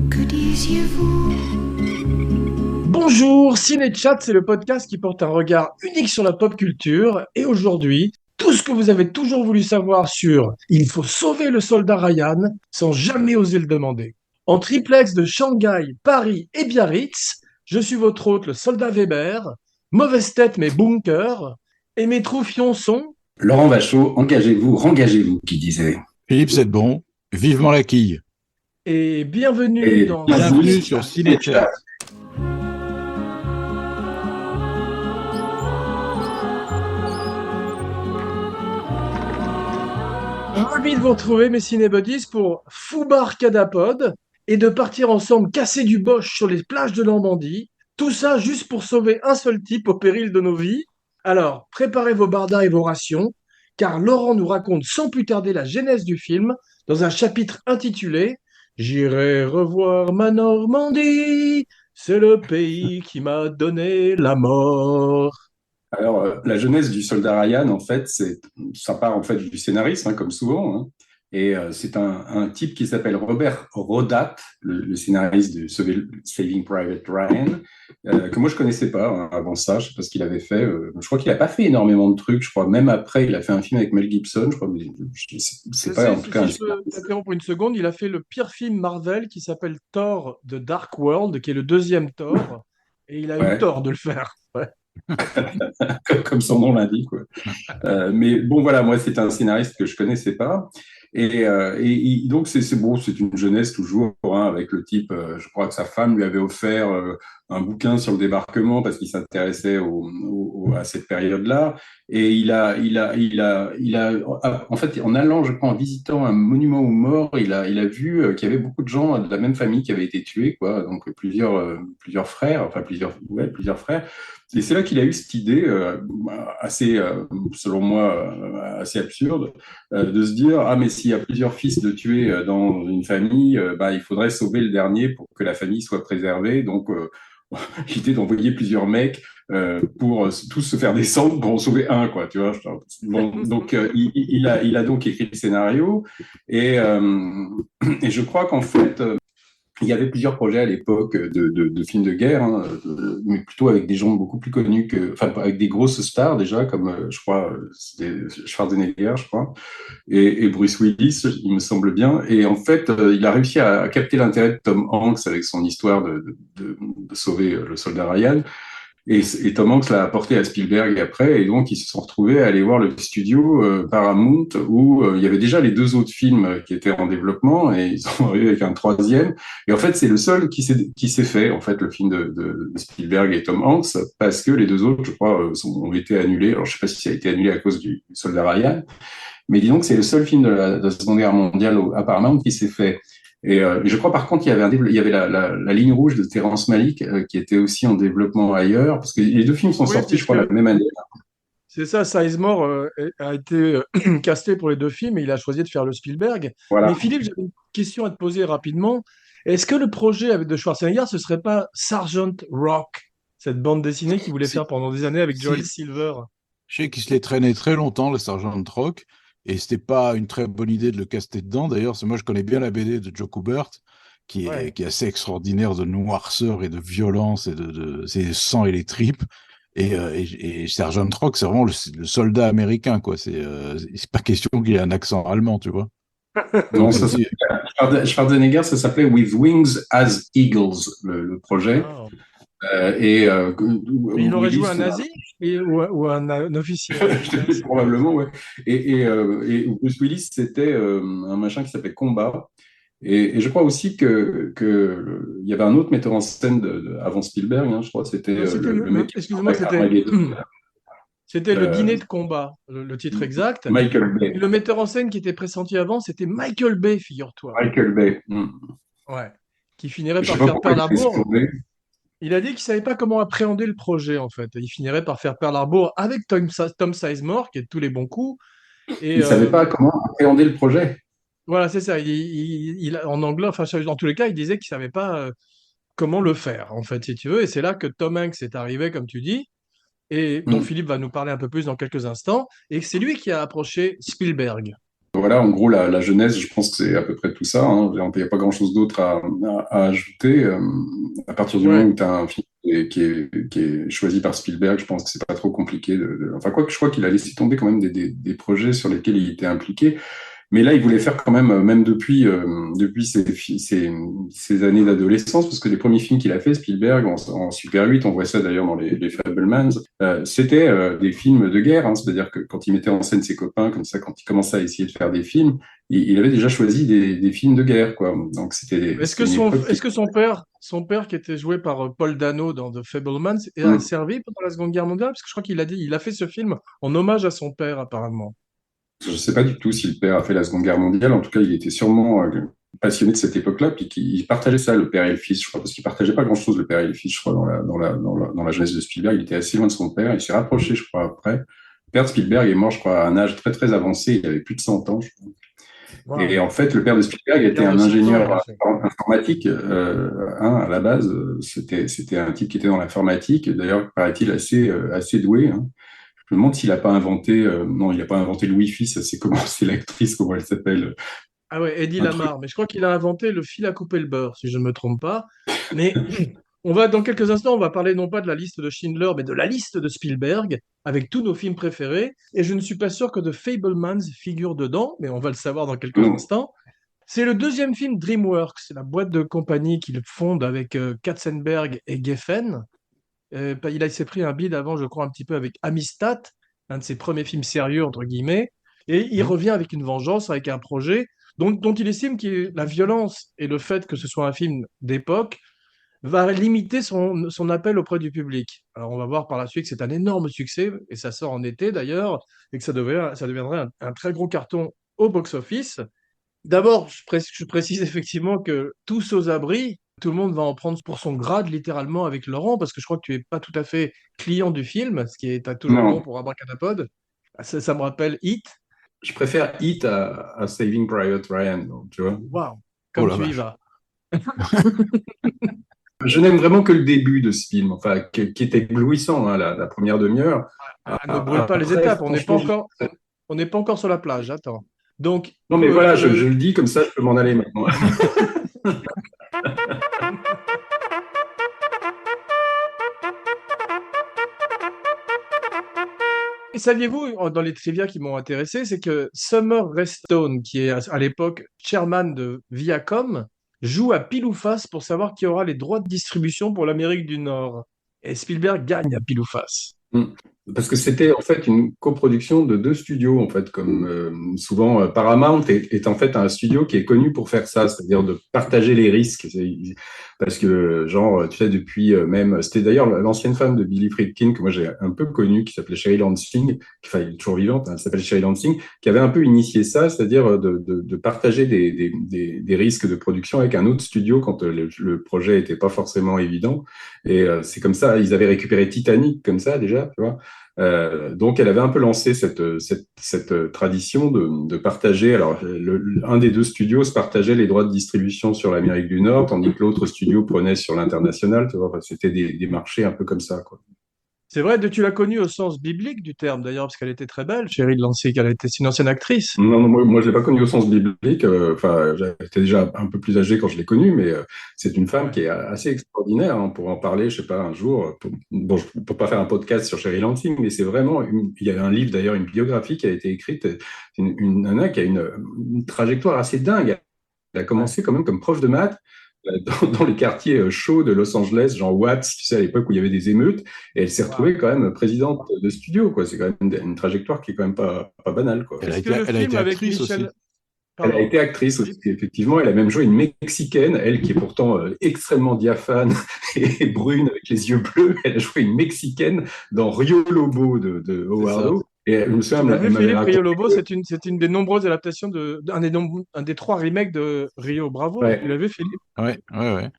Que disiez-vous? Bonjour, Ciné-Chat, c'est le podcast qui porte un regard unique sur la pop culture. Et aujourd'hui, tout ce que vous avez toujours voulu savoir sur Il faut sauver le soldat Ryan sans jamais oser le demander. En triplex de Shanghai, Paris et Biarritz, je suis votre hôte, le soldat Weber. Mauvaise tête mais bunker. Et mes troufions sont... Laurent Vachaud, engagez-vous, rengagez-vous, qui disait. Philippe Sedbon, vivement la quille. Et bienvenue Et dans... Bienvenue sur Ciné-Chat. Ravi de vous retrouver, mes cinébuddies, pour Foubar Cadapod et de partir ensemble casser du bosch sur les plages de Normandie. Tout ça juste pour sauver un seul type au péril de nos vies. Alors, préparez vos bardas et vos rations, car Laurent nous raconte sans plus tarder la genèse du film dans un chapitre intitulé J'irai revoir ma Normandie, c'est le pays qui m'a donné la mort. Alors, la jeunesse du soldat Ryan, en fait, ça part en fait du scénariste, hein, comme souvent. Hein. Et c'est un type qui s'appelle Robert Rodat, le scénariste de Saving Private Ryan, que moi je connaissais pas hein, avant ça. Je sais pas ce qu'il avait fait. Je crois qu'il a pas fait énormément de trucs. Je crois même après, il a fait un film avec Mel Gibson. Je crois, mais c'est pas en tout cas. Si je peux t'interrompre une seconde, il a fait le pire film Marvel qui s'appelle Thor The Dark World, qui est le deuxième Thor, et il a eu Ouais. tort de le faire. Ouais. Comme son nom l'indique. Quoi. Mais bon, voilà, moi, c'est un scénariste que je connaissais pas. Et donc, c'est bon, c'est une jeunesse toujours, hein, avec le type, je crois que sa femme lui avait offert un bouquin sur le débarquement parce qu'il s'intéressait à cette période-là. Et en fait, en allant, je crois, en visitant un monument aux morts, il a vu qu'il y avait beaucoup de gens de la même famille qui avaient été tués, quoi. Donc, plusieurs frères, enfin, plusieurs frères. Et c'est là qu'il a eu cette idée assez, selon moi, assez absurde, de se dire ah mais s'il y a plusieurs fils de tués dans une famille, bah il faudrait sauver le dernier pour que la famille soit préservée. Donc l'idée d'envoyer plusieurs mecs pour tous se faire descendre pour en sauver un, quoi. Tu vois. Bon, donc il a donc écrit le scénario et je crois qu'en fait il y avait plusieurs projets à l'époque de films de guerre, hein, mais plutôt avec des gens beaucoup plus connus enfin, avec des grosses stars déjà, comme je crois, c'était Schwarzenegger, je crois, et Bruce Willis, il me semble bien. Et en fait, il a réussi à capter l'intérêt de Tom Hanks avec son histoire de sauver le soldat Ryan. Et Tom Hanks l'a apporté à Spielberg après, et donc ils se sont retrouvés à aller voir le studio Paramount où il y avait déjà les deux autres films qui étaient en développement, et ils sont arrivés avec un troisième. Et en fait, c'est le seul qui s'est fait, en fait, le film de Spielberg et Tom Hanks, parce que les deux autres, je crois, ont été annulés. Alors, je sais pas si ça a été annulé à cause du soldat Ryan, mais disons que c'est le seul film de la Seconde Guerre mondiale à Paramount qui s'est fait. Et je crois par contre il y avait la ligne rouge de Terrence Malick qui était aussi en développement ailleurs, parce que les deux films sont Oui, sortis, je puisque crois, la même année. c'est ça, Sizemore a été casté pour les deux films et il a choisi de faire le Spielberg. Mais Voilà. Philippe, j'avais une question à te poser rapidement. Est-ce que le projet avec de Schwarzenegger, ce serait pas Sergeant Rock, cette bande dessinée qu'il voulait Si, faire pendant des années avec Joel si. Silver? Je sais qu'il se l'est traîné très longtemps, le Sergent Rock, et c'était pas une très bonne idée de le caster dedans. D'ailleurs, moi, je connais bien la BD de Joe Kubert, Ouais. qui est assez extraordinaire de noirceur et de violence, et c'est le sang et les tripes. Et Sergent Rock, c'est vraiment le soldat américain, quoi. C'est pas question qu'il ait un accent allemand, tu vois. Non, Donc, Schwarzenegger, ça s'appelait With Wings as Eagles, le projet. Ah. Et Et il aurait Willis, joué un nazi ou un officier américain? probablement, ouais. Et Bruce Willis, c'était un machin qui s'appelait Combat. Et je crois aussi il y avait un autre metteur en scène avant Spielberg, hein, je crois, c'était Non, c'était le mec qui excuse-moi, avec Armageddon, c'était le euh, dîner de combat, le titre exact. Michael Et Bay. le metteur en scène qui était pressenti avant, c'était Michael Bay, figure-toi. Michael Bay. Ouais. Qui finirait Je sais par pas faire pourquoi Pearl il a laissé Harbor. tomber. Il a dit qu'il savait pas comment appréhender le projet, en fait. Il finirait par faire Pearl Harbor avec Tom Sizemore, qui est de tous les bons coups. Et Il savait pas comment appréhender le projet. voilà, c'est ça. En anglais, enfin, dans tous les cas, il disait qu'il savait pas comment le faire, en fait, si tu veux. Et c'est là que Tom Hanks est arrivé, comme tu dis. et dont Philippe va nous parler un peu plus dans quelques instants, et c'est lui qui a approché Spielberg. Voilà, en gros, la jeunesse, je pense que c'est à peu près tout ça, hein. Il n'y a pas grand-chose d'autre à ajouter. À partir du moment Ouais. où tu as un film qui est choisi par Spielberg, je pense que c'est pas trop compliqué. Enfin, quoi que je crois qu'il a laissé tomber quand même des projets sur lesquels il était impliqué. Mais là, il voulait faire quand même, même depuis ses années d'adolescence, parce que les premiers films qu'il a fait, Spielberg, en Super 8, on voit ça d'ailleurs dans les Fabelmans, c'était des films de guerre, hein. C'est-à-dire que quand il mettait en scène ses copains, comme ça, quand il commençait à essayer de faire des films, il avait déjà choisi des films de guerre, quoi. Donc c'était une époque qui... Est-ce que son père qui était joué par Paul Dano dans The Fabelmans, a Hum. servi pendant la Seconde Guerre mondiale? Parce que je crois qu'il a dit, il a fait ce film en hommage à son père, apparemment. Je ne sais pas du tout si le père a fait la Seconde Guerre mondiale. En tout cas, il était sûrement passionné de cette époque-là, puis qu'il partageait ça, le père et le fils, je crois, parce qu'il partageait pas grand-chose, le père et le fils, je crois, dans la jeunesse de Spielberg. Il était assez loin de son père. Il s'est rapproché, je crois, après. Le père de Spielberg est mort, je crois, à un âge très, très avancé. Il avait plus de 100 ans, je crois. Et Waouh, en fait, le père de Spielberg était garde un 100 ans, il a ingénieur fait. informatique. À la base, c'était un type qui était dans l'informatique, d'ailleurs, paraît-il, assez doué, hein. Je me demande s'il n'a pas inventé, non, il n'a pas inventé le Wi-Fi, ça c'est comment, c'est l'actrice, comment elle s'appelle, Ah ouais, Eddie un truc. Lamar. Mais je crois qu'il a inventé le fil à couper le beurre, si je ne me trompe pas. Mais on va, dans quelques instants, on va parler non pas de la liste de Schindler, mais de la liste de Spielberg, avec tous nos films préférés. Et je ne suis pas sûr que The Fabelmans figure dedans, mais on va le savoir dans quelques Non, instants. C'est le deuxième film DreamWorks, la boîte de compagnie qu'il fonde avec Katzenberg et Geffen. Il s'est pris un bid avant, je crois, un petit peu avec Amistad, un de ses premiers films sérieux, entre guillemets. Et il Hum. revient avec une vengeance, avec un projet dont il estime que la violence et le fait que ce soit un film d'époque va limiter son appel auprès du public. Alors on va voir par la suite que c'est un énorme succès, et ça sort en été d'ailleurs, et que ça deviendrait un très gros carton au box-office. D'abord, je précise effectivement que tous aux abris, tout le monde va en prendre pour son grade littéralement avec Laurent, parce que je crois que tu es pas tout à fait client du film, ce qui est toujours bon non, pour Abracadapod. Ça me rappelle Hit. je préfère Heat à Saving Private Ryan, donc, tu vois. Waouh, Oh comme la tu y vache. vas. Je n'aime vraiment que le début de ce film, enfin, qui est éblouissant, hein, la première demi-heure. Ne brûle pas les Après, étapes, franchement, on n'est pas encore sur la plage, attends. Donc, non, mais voilà, je le dis comme ça, je peux m'en aller maintenant. et saviez-vous, dans les trivia qui m'ont intéressé, c'est que Summer Redstone, qui est à l'époque chairman de Viacom, joue à pile ou face pour savoir qui aura les droits de distribution pour l'Amérique du Nord. Et Spielberg gagne à pile ou face. Mm. Parce que c'était en fait une coproduction de deux studios, en fait, comme souvent Paramount est en fait un studio qui est connu pour faire ça, c'est-à-dire de partager les risques. Parce que, genre, tu sais, depuis même, c'était d'ailleurs l'ancienne femme de Billy Friedkin, que moi j'ai un peu connue, qui s'appelait Sherry Lansing, enfin, elle est toujours vivante, hein, elle s'appelle Sherry Lansing, qui avait un peu initié ça, c'est-à-dire de partager des risques de production avec un autre studio quand le projet n'était pas forcément évident. Et c'est comme ça, ils avaient récupéré Titanic comme ça déjà, tu vois. Donc, elle avait un peu lancé cette tradition de partager. Alors, un des deux studios se partageait les droits de distribution sur l'Amérique du Nord, tandis que l'autre studio prenait sur l'international. Tu vois, enfin, c'était des marchés un peu comme ça, quoi. C'est vrai, tu l'as connue au sens biblique du terme, d'ailleurs, parce qu'elle était très belle, Cheryl Lansing, c'est une ancienne actrice. Non, non, moi je l'ai pas connue au sens biblique. Enfin, j'étais déjà un peu plus âgé quand je l'ai connue, mais c'est une femme Ouais. qui est assez extraordinaire, hein, pour en parler, je sais pas, un jour. Bon, je peux pas faire un podcast sur Sherry Lansing, mais c'est vraiment. Il y a un livre d'ailleurs, une biographie qui a été écrite. C'est une nana qui a une trajectoire assez dingue. Elle a Ouais. commencé quand même comme prof de maths dans les quartiers chauds de Los Angeles, genre Watts, tu sais, à l'époque où il y avait des émeutes, et elle s'est Waouh. retrouvée quand même présidente de studio, quoi. C'est quand même une trajectoire qui est quand même pas banale, quoi. Est-ce que le Elle a film été avec actrice Michel... aussi. Elle a Pardon. été actrice aussi, effectivement. Elle a même joué une Mexicaine, elle qui est pourtant extrêmement diaphane et brune avec les yeux bleus. Elle a joué une Mexicaine dans Rio Lobo de C'est Howard ça. Hawks. Et je me Tu souviens, l'as elle vu, m'avait Philippe, Rio raconté. Lobo, c'est une des nombreuses adaptations un des trois remakes de Rio. Bravo, tu Ouais. l'as vu, Philippe? Ouais, ouais, ouais.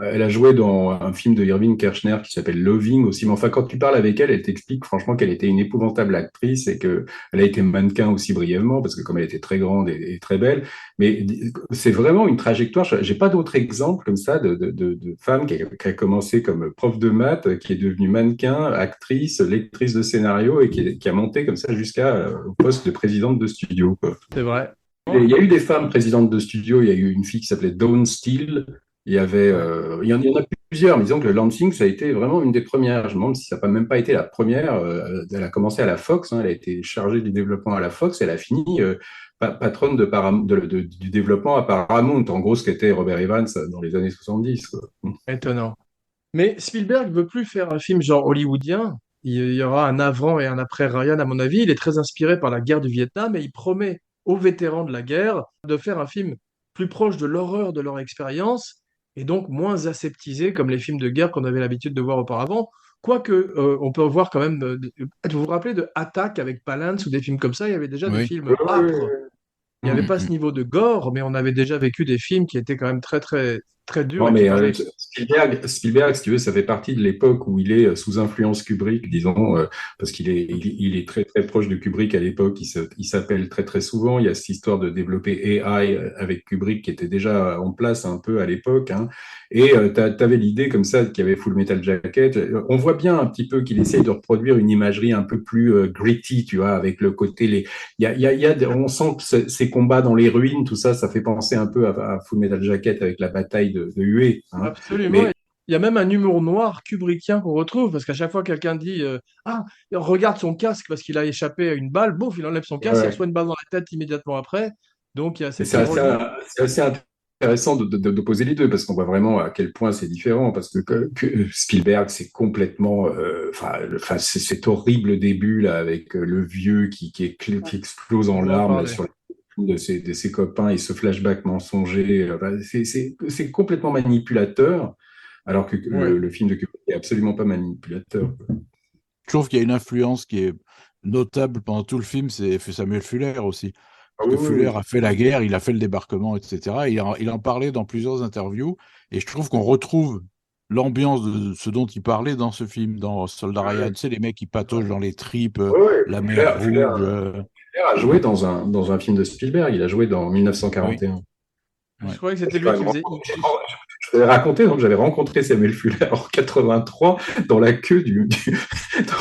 Elle a joué dans un film de Irving Kershner qui s'appelle Loving aussi. Mais enfin, quand tu parles avec elle, elle t'explique franchement qu'elle était une épouvantable actrice et que elle a été mannequin aussi brièvement parce que comme elle était très grande et très belle. Mais c'est vraiment une trajectoire. J'ai pas d'autres exemples comme ça de femmes qui a commencé comme prof de maths, qui est devenue mannequin, actrice, lectrice de scénario et qui a monté comme ça jusqu'à au poste de présidente de studio, quoi. C'est vrai. Il y a eu des femmes présidentes de studio. Il y a eu une fille qui s'appelait Dawn Steele. Ouais. Il y en a plusieurs, mais disons que le Lansing, ça a été vraiment une des premières. Je me demande si ça n'a pas même pas été la première. Elle a commencé à la Fox, hein, elle a été chargée du développement à la Fox. Elle a fini patronne du développement à Paramount, en gros, ce qu'était Robert Evans dans les années 70, quoi. Étonnant. Mais Spielberg veut plus faire un film genre hollywoodien. Il y aura un avant et un après Ryan, à mon avis. Il est très inspiré par la guerre du Vietnam et il promet aux vétérans de la guerre de faire un film plus proche de l'horreur de leur expérience et donc moins aseptisé comme les films de guerre qu'on avait l'habitude de voir auparavant. Quoique, on peut voir quand même. Vous vous rappelez de Attack avec Palance ou des films comme ça? Il y avait déjà des Oui. films âpres. Il n'y avait Mm. pas ce niveau de gore, mais on avait déjà vécu des films qui étaient quand même très, très, très durs Non, et qui mais parlaient. Spielberg, si tu veux, ça fait partie de l'époque où il est sous influence Kubrick, disons, parce qu'il est très très proche de Kubrick à l'époque. Il s'appelle très très souvent. Il y a cette histoire de développer AI avec Kubrick qui était déjà en place un peu à l'époque, hein. Et t'avais l'idée comme ça qu'il y avait Full Metal Jacket. On voit bien un petit peu qu'il essaye de reproduire une imagerie un peu plus gritty, tu vois, avec le côté on sent que ces combats dans les ruines, tout ça, ça fait penser un peu à Full Metal Jacket avec la bataille de Hué, hein. Absolument. Mais Il y a même un humour noir kubrickien qu'on retrouve, parce qu'à chaque fois quelqu'un dit Ah, regarde son casque parce qu'il a échappé à une balle, bouf, il enlève son casque, il ouais, reçoit une balle dans la tête immédiatement après. Donc il y a mais cette ironie. c'est assez intéressant d'opposer les deux parce qu'on voit vraiment à quel point c'est différent. Parce que Spielberg, c'est complètement, c'est cet horrible début là avec le vieux qui explose On en va en larmes là, parler. sur de ses copains et ce flashback mensonger. C'est complètement manipulateur. Alors que Ouais. le film de Kubrick est absolument pas manipulateur. Je trouve qu'il y a une influence qui est notable pendant tout le film, c'est Samuel Fuller aussi. Ah Parce que oui, Fuller oui, a fait la guerre, il a fait le débarquement, etc. Il en parlait dans plusieurs interviews, et je trouve qu'on retrouve l'ambiance de ce dont il parlait dans ce film, dans Soldat Ryan. Tu sais, les mecs qui pataugent dans les tripes, oui, oui. la mer Rouge. Fuller a joué dans un film de Spielberg. Il a joué dans Oui, 1941. Je ouais. croyais que c'était J'ai lui quand qui même faisait rencontré, E.T. je t'avais raconté, donc j'avais rencontré Samuel Fuller en 83 dans la queue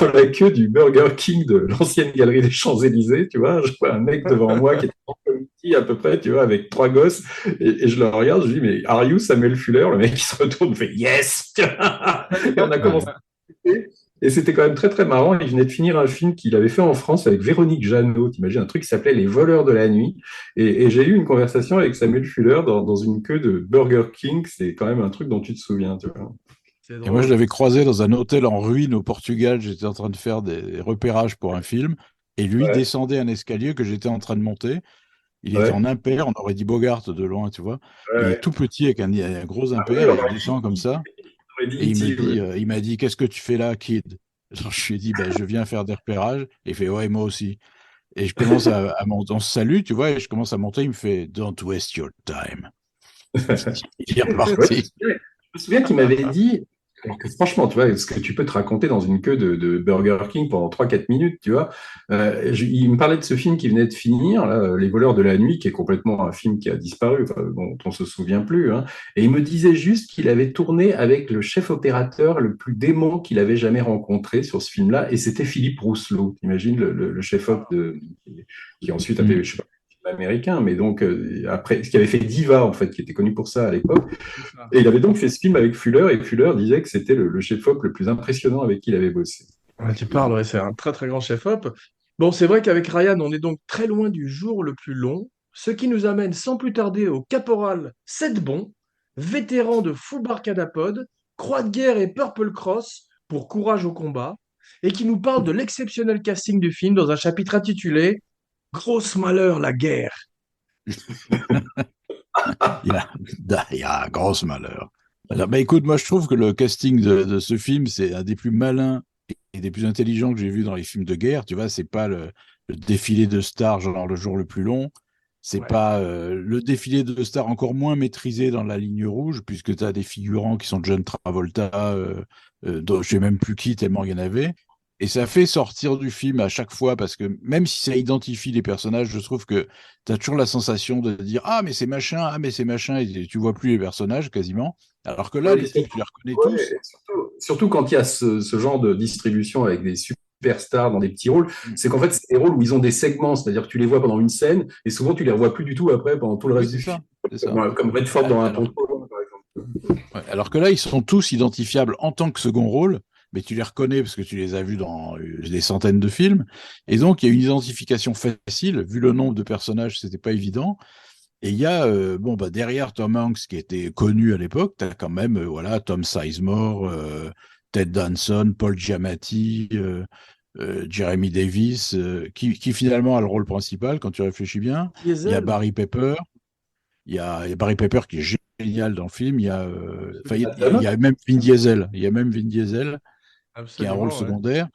dans la queue du Burger King de l'ancienne galerie des Champs-Élysées, tu vois. Je vois un mec devant moi qui était comme petit à peu près, tu vois, avec trois gosses, et je le regarde, je dis, mais are you Samuel Fuller? Le mec qui se retourne fait yes! Et on a commencé à discuter. Et c'était quand même très très marrant. Il venait de finir un film qu'il avait fait en France avec Véronique Jeannot. T'imagines un truc qui s'appelait Les Voleurs de la Nuit. Et j'ai eu une conversation avec Samuel Fuller dans une queue de Burger King. C'est quand même un truc dont tu te souviens, tu vois. C'est Et moi, je drôle. l'avais croisé dans un hôtel en ruine au Portugal. J'étais en train de faire des repérages pour un film. Et lui Ouais, descendait un escalier que j'étais en train de monter. Il était ouais, en impair, on aurait dit Bogart de loin, tu vois. Il est ouais. tout petit avec un gros Ah oui, impair et il descend comme ça. on aurait dit Et E.T., ouais. il m'a dit, qu'est-ce que tu fais là, kid? Alors, je lui ai dit, ben, je viens faire des repérages. Et il fait, ouais, moi aussi. Et je commence à monter, on se salue, tu vois, et je commence à monter. Il me fait, don't waste your time. Il est Ouais, reparti. je me souviens qu'il m'avait dit, alors que franchement, tu vois, ce que tu peux te raconter dans une queue de Burger King pendant 3 4 minutes, tu vois. Il me parlait de ce film qui venait de finir, là, Les Voleurs de la Nuit, qui est complètement un film qui a disparu, enfin, dont on se souvient plus, hein. Et il me disait juste qu'il avait tourné avec le chef opérateur le plus dément qu'il avait jamais rencontré sur ce film-là, et c'était Philippe Rousselot. T'imagines le chef-op qui ensuite a fait, Mm. je sais pas, un film américain, mais donc après, ce qui avait fait Diva, en fait, qui était connu pour ça à l'époque. C'est ça. Et il avait donc fait ce film avec Fuller, et Fuller disait que c'était le chef-op le plus impressionnant avec qui il avait bossé. Ouais, tu parles, ouais, c'est un très très grand chef-op. Bon, c'est vrai qu'avec Ryan, on est donc très loin du jour le plus long, ce qui nous amène sans plus tarder au caporal Sedbon, vétéran de Foubarkadapod, Croix de guerre et Purple Cross pour courage au combat, et qui nous parle de l'exceptionnel casting du film dans un chapitre intitulé Grosse malheur, la guerre. Il y a un gros malheur. Alors, bah, écoute, moi, je trouve que le casting de ce film, c'est un des plus malins et des plus intelligents que j'ai vu dans les films de guerre. Tu vois, c'est pas le défilé de stars, genre Le jour le plus long. C'est Ouais. pas le défilé de stars encore moins maîtrisé dans la ligne rouge, puisque tu as des figurants qui sont John Travolta, dont je sais même plus qui, tellement il y en avait. Et ça fait sortir du film à chaque fois, parce que même si ça identifie les personnages, je trouve que tu as toujours la sensation de dire ah, mais c'est machin, ah, mais c'est machin, et tu vois plus les personnages quasiment. Alors que là, Ouais, mais les types, tu les reconnais ouais, tous. et surtout quand il y a ce genre de distribution avec des superstars dans des petits rôles, Mm. c'est qu'en fait, c'est des rôles où ils ont des segments, c'est-à-dire que tu les vois pendant une scène et souvent tu les revois plus du tout après pendant tout le Oui, reste c'est du film. ça, c'est ça. Comme Redford dans Un Alors, Pont de Pau, par exemple. ouais, alors que là, ils sont tous identifiables en tant que second rôle, mais tu les reconnais parce que tu les as vus dans des centaines de films. Et donc, il y a une identification facile, vu le nombre de personnages, c'était pas évident. Et il y a, bon, bah, derrière Tom Hanks, qui était connu à l'époque, tu as quand même voilà, Tom Sizemore, Ted Danson, Paul Giamatti, Jeremy Davis, qui finalement a le rôle principal quand tu réfléchis bien. Il y a Diesel, Barry Pepper, il y a Barry Pepper qui est génial dans le film. Enfin, Matt il Damon. y a même Vin Diesel. Il y a même Vin Diesel qui a un rôle absolument, ouais. secondaire.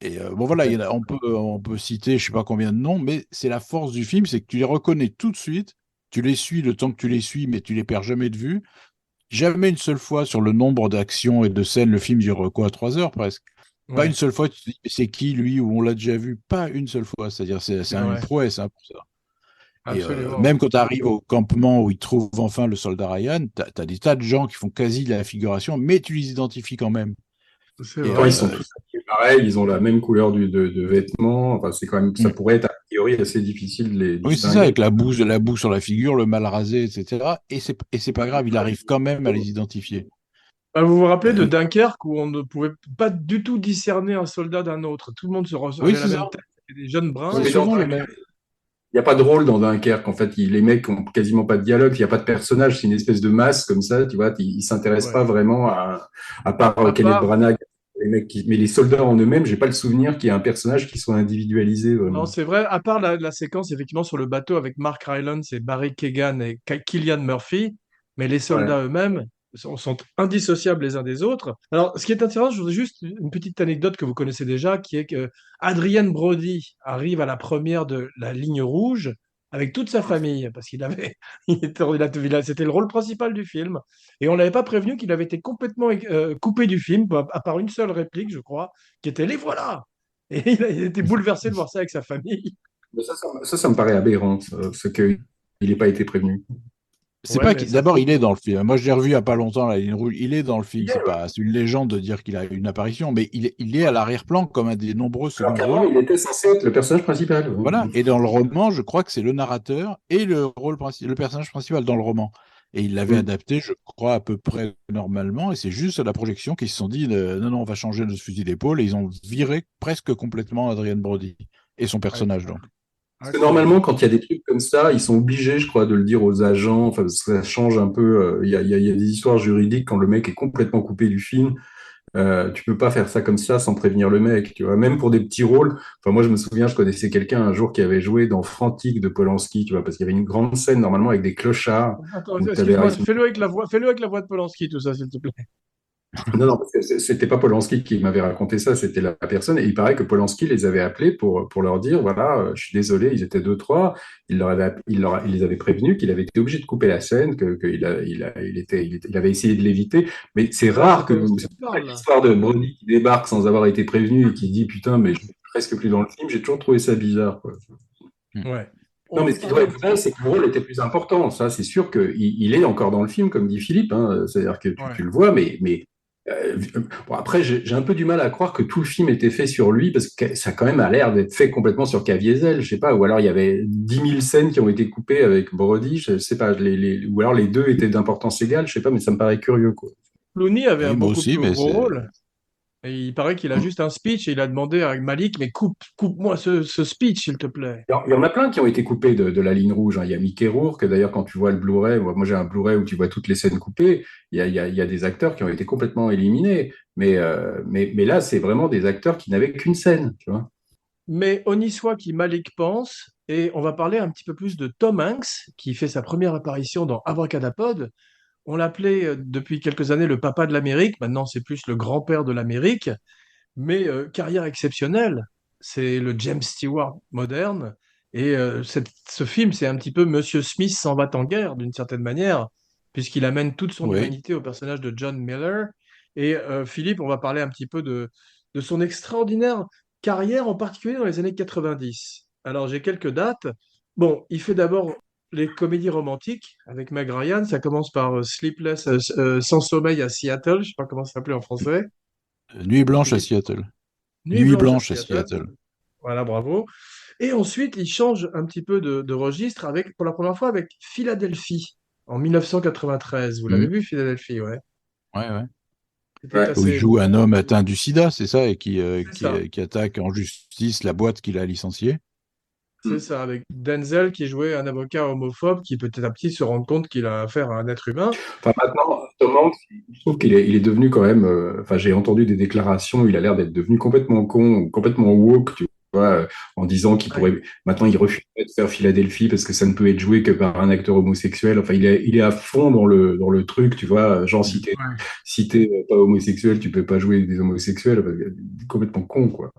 Et bon voilà, on peut citer je sais pas combien de noms, mais c'est la force du film, c'est que tu les reconnais tout de suite. Tu les suis le temps que tu les suis, mais tu les perds jamais de vue. Jamais une seule fois sur le nombre d'actions et de scènes, le film dure quoi, 3 heures presque. Pas une Ouais, seule fois, tu te dis, mais c'est qui lui, ou on l'a déjà vu, pas une seule fois. C'est-à-dire, c'est une ouais, prouesse hein, pour ça. Et absolument. même quand tu arrives au campement où ils trouvent enfin le soldat Ryan, tu as des tas de gens qui font quasi la figuration, mais tu les identifies quand même. C'est Et Pourtant, ils vrai. sont tous habillés pareil, ils ont la même couleur de vêtements. Enfin, c'est quand même, ça mm, pourrait être a priori assez difficile de les oui, c'est ça, avec distinguer. la boue sur la figure, le mal rasé, etc. Et c'est pas grave, il arrive quand même à les identifier. Ah, vous vous rappelez de Euh, Dunkerque où on ne pouvait pas du tout discerner un soldat d'un autre. Tout le monde oui, avait la c'est même ça. tête. C'était des jeunes bruns Ouais, C'est mais et dans souvent le Dunkerque, même. il n'y a pas de rôle dans Dunkerque. En fait, les mecs ont quasiment pas de dialogue, il n'y a pas de personnage, c'est une espèce de masse comme ça, tu vois. Ils s'intéressent pas ouais. vraiment à part À Kenneth part, Branagh, mais les soldats en eux-mêmes, j'ai pas le souvenir qu'il y ait un personnage qui soit individualisé non, vraiment. c'est vrai, à part la séquence effectivement sur le bateau avec Mark Rylance et Barry Keoghan et Cillian Murphy, mais les Ouais. soldats eux-mêmes sont indissociables les uns des autres. Alors, ce qui est intéressant, je voudrais juste une petite anecdote que vous connaissez déjà, qui est que Adrien Brody arrive à la première de La Ligne Rouge avec toute sa famille, parce qu'il avait, c'était le rôle principal du film, et on l'avait pas prévenu qu'il avait été complètement coupé du film, à part une seule réplique, je crois, qui était Les voilà! Et il a été bouleversé de voir ça avec sa famille. Mais ça me paraît aberrant, ce qu'il n'ait pas été prévenu. C'est Ouais, pas mais qu'il... ça D'abord, fait. il est dans le film. Moi, je l'ai revu il y a pas longtemps, la ligne rouge. Il est dans le film. Il est, ouais. C'est une légende de dire qu'il a une apparition, mais il est à l'arrière-plan comme un des nombreux Alors seconds qu'avant, rôles. il était censé être le personnage principal. Voilà. Et dans le roman, je crois que c'est le narrateur et le personnage principal dans le roman. Et il l'avait Mm. adapté, je crois, à peu près normalement. Et c'est juste à la projection qu'ils se sont dit, non, non, on va changer notre fusil d'épaule. Et ils ont viré presque complètement Adrien Brody et son personnage, donc. Parce que normalement, Incroyable. quand il y a des trucs comme ça, ils sont obligés, je crois, de le dire aux agents. Enfin, parce que ça change un peu. Il y a des histoires juridiques quand le mec est complètement coupé du film. Tu peux pas faire ça comme ça sans prévenir le mec, tu vois. Même pour des petits rôles. Enfin, moi, je me souviens, je connaissais quelqu'un un jour qui avait joué dans Frantic de Polanski, tu vois, parce qu'il y avait une grande scène normalement avec des clochards Attends, où tu avais excuse-moi, fais-le avec la voix de Polanski, tout ça, s'il te plaît. Non, non, parce que c'était pas Polanski qui m'avait raconté ça, c'était la personne. Et il paraît que Polanski les avait appelés pour leur dire, voilà, je suis désolé, ils étaient deux, trois. Il les avait prévenus qu'il avait été obligé de couper la scène, il avait essayé de l'éviter. Mais c'est Ah, c'est rare que Polanski qui parle, là. l'histoire de Brody qui débarque sans avoir été prévenu et qui dit, putain, mais je suis presque plus dans le film. J'ai toujours trouvé ça bizarre, quoi. Hmm. Ouais. Non, On mais peut ce qui parler doit un être petit vrai, peu. c'est que le rôle était plus important. Ça, c'est sûr qu'il est encore dans le film, comme dit Philippe, hein. C'est-à-dire que tu Ouais. le vois, bon, après, j'ai un peu du mal à croire que tout le film était fait sur lui, parce que ça quand même a l'air d'être fait complètement sur Caviezel, je sais pas, ou alors il y avait 10 000 scènes qui ont été coupées avec Brody, je sais pas, ou alors les deux étaient d'importance égale, je sais pas, mais ça me paraît curieux, quoi. Clooney avait un Oui, moi beaucoup aussi, plus mais gros c'est. rôle. Et il paraît qu'il a juste un speech et il a demandé à Malik, mais coupe-moi ce speech, s'il te plaît. Il y en a plein qui ont été coupés de la ligne rouge, hein. Il y a Mickey Rourke, d'ailleurs, quand tu vois le Blu-ray, moi j'ai un Blu-ray où tu vois toutes les scènes coupées, il y a des acteurs qui ont été complètement éliminés. Mais là, c'est vraiment des acteurs qui n'avaient qu'une scène, tu vois. Mais on y soit qui Malik pense, et on va parler un petit peu plus de Tom Hanks, qui fait sa première apparition dans Abracadapod. On l'appelait depuis quelques années le papa de l'Amérique, maintenant c'est plus le grand-père de l'Amérique, mais carrière exceptionnelle. C'est le James Stewart moderne, Et ce film, c'est un petit peu Monsieur Smith s'en va en guerre, d'une certaine manière, puisqu'il amène toute son Oui. humanité au personnage de John Miller. Et Philippe, on va parler un petit peu de son extraordinaire carrière, en particulier dans les années 90. Alors, j'ai quelques dates. Bon, il fait d'abord les comédies romantiques avec Meg Ryan. Ça commence par Sleepless, Sans sommeil à Seattle. Je sais pas comment ça s'appelait en français. Nuit blanche à Philippe. Seattle. Nuit Nuit blanche à blanche à Seattle. Seattle. Voilà, bravo. Et ensuite, il change un petit peu de registre avec, pour la première fois avec Philadelphie en 1993. Vous l'avez Hmm. vu, Philadelphie, ouais. Ouais, ouais. C'était Ouais. Où il assez. joue un homme atteint du sida, c'est ça, et C'est ça. qui attaque en justice la boîte qu'il a licenciée. C'est ça, avec Denzel qui jouait un avocat homophobe qui petit à petit se rend compte qu'il a affaire à un être humain. Enfin, maintenant, Tom Hanks, je trouve qu'il est devenu quand même. Enfin, j'ai entendu des déclarations, il a l'air d'être devenu complètement con, ou complètement woke, tu vois, en disant qu'il Ouais. pourrait. Maintenant, il refuse de faire Philadelphie parce que ça ne peut être joué que par un acteur homosexuel. Enfin, il est à fond dans le truc, tu vois. Genre, Ouais. si t'es pas homosexuel, tu peux pas jouer des homosexuels. Enfin, complètement con, quoi.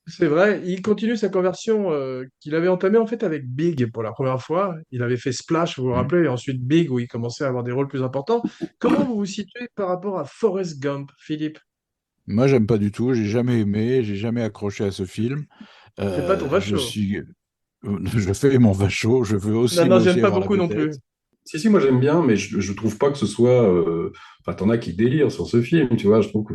C'est vrai, il continue sa conversion qu'il avait entamée en fait avec Big pour la première fois. Il avait fait Splash, vous vous Hmm. rappelez, et ensuite Big où il commençait à avoir des rôles plus importants. Comment vous vous situez par rapport à Forrest Gump, Philippe? Moi, j'aime pas du tout, j'ai jamais aimé, j'ai jamais accroché à ce film. C'est pas ton Je vachot. suis, je fais mon vachot, je veux Non, aussi, non, moi j'aime aussi pas avoir la beaucoup non plus. vedette. Si, si, moi j'aime bien, mais je trouve pas que ce soit. Enfin, t'en as qui délirent sur ce film, tu vois. Je trouve que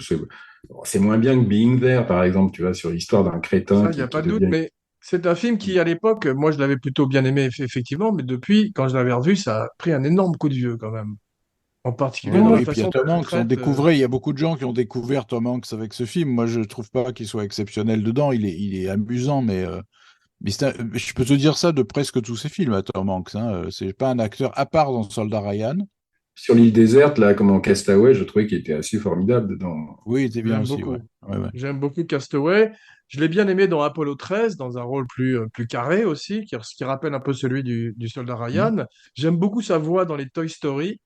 c'est moins bien que Being There, par exemple, tu vois, sur l'histoire d'un crétin Ça, il n'y a qui pas de doute, devient. mais c'est un film qui, à l'époque, moi, je l'avais plutôt bien aimé, effectivement, mais depuis, quand je l'avais revu, ça a pris un énorme coup de vieux, quand même. En particulier Ouais, dans moi, la Oui, puis il y a façon dont Tom il Hanks, traite. il y a beaucoup de gens qui ont découvert Tom Hanks avec ce film. Moi, je trouve pas qu'il soit exceptionnel dedans, il est amusant, mais je peux te dire ça de presque tous ses films à Tom Hanks, hein. C'est pas un acteur, à part dans Soldat Ryan. sur l'île déserte, là, comme en Castaway, je trouvais qu'il était assez formidable dedans. Oui, il était bien J'aime aussi, ouais. beaucoup. Ouais, ouais. J'aime beaucoup Castaway. Je l'ai bien aimé dans Apollo 13, dans un rôle plus carré aussi, qui rappelle un peu celui du soldat Hmm. Ryan. J'aime beaucoup sa voix dans les Toy Story.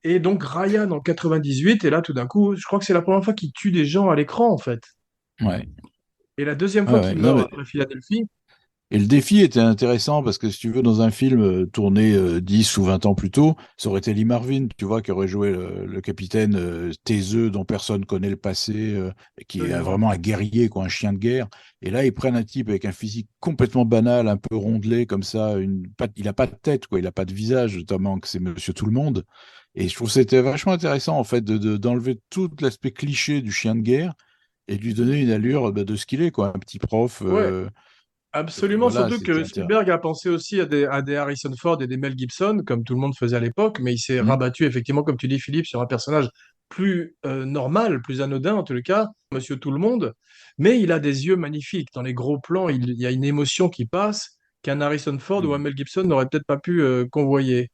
Et donc Ryan en 98, et là tout d'un coup, je crois que c'est la première fois qu'il tue des gens à l'écran en fait. Ouais. Et la deuxième Ouais, fois ouais. qu'il Non, meurt mais après Philadelphie, et le défi était intéressant parce que si tu veux, dans un film tourné 10 ou 20 ans plus tôt, ça aurait été Lee Marvin, tu vois, qui aurait joué le capitaine taiseux dont personne connaît le passé, qui est absolument. vraiment un guerrier, quoi, un chien de guerre. Et là, ils prennent un type avec un physique complètement banal, un peu rondelé, comme ça, il a pas de tête, quoi, il a pas de visage, notamment que c'est Monsieur Tout-le-Monde. Et je trouve que c'était vachement intéressant, en fait, d'enlever tout l'aspect cliché du chien de guerre et de lui donner une allure bah, de ce qu'il est, quoi, un petit prof. Ouais, absolument. Voilà, Surtout c'était que intéressant. Spielberg a pensé aussi à des Harrison Ford et des Mel Gibson, comme tout le monde faisait à l'époque, mais il s'est Hmm. rabattu effectivement, comme tu dis Philippe, sur un personnage plus normal, plus anodin en tout cas, Monsieur Tout-le-Monde. Mais il a des yeux magnifiques. Dans les gros plans, il y a une émotion qui passe qu'un Harrison Ford ou un Mel Gibson n'aurait peut-être pas pu convoyer.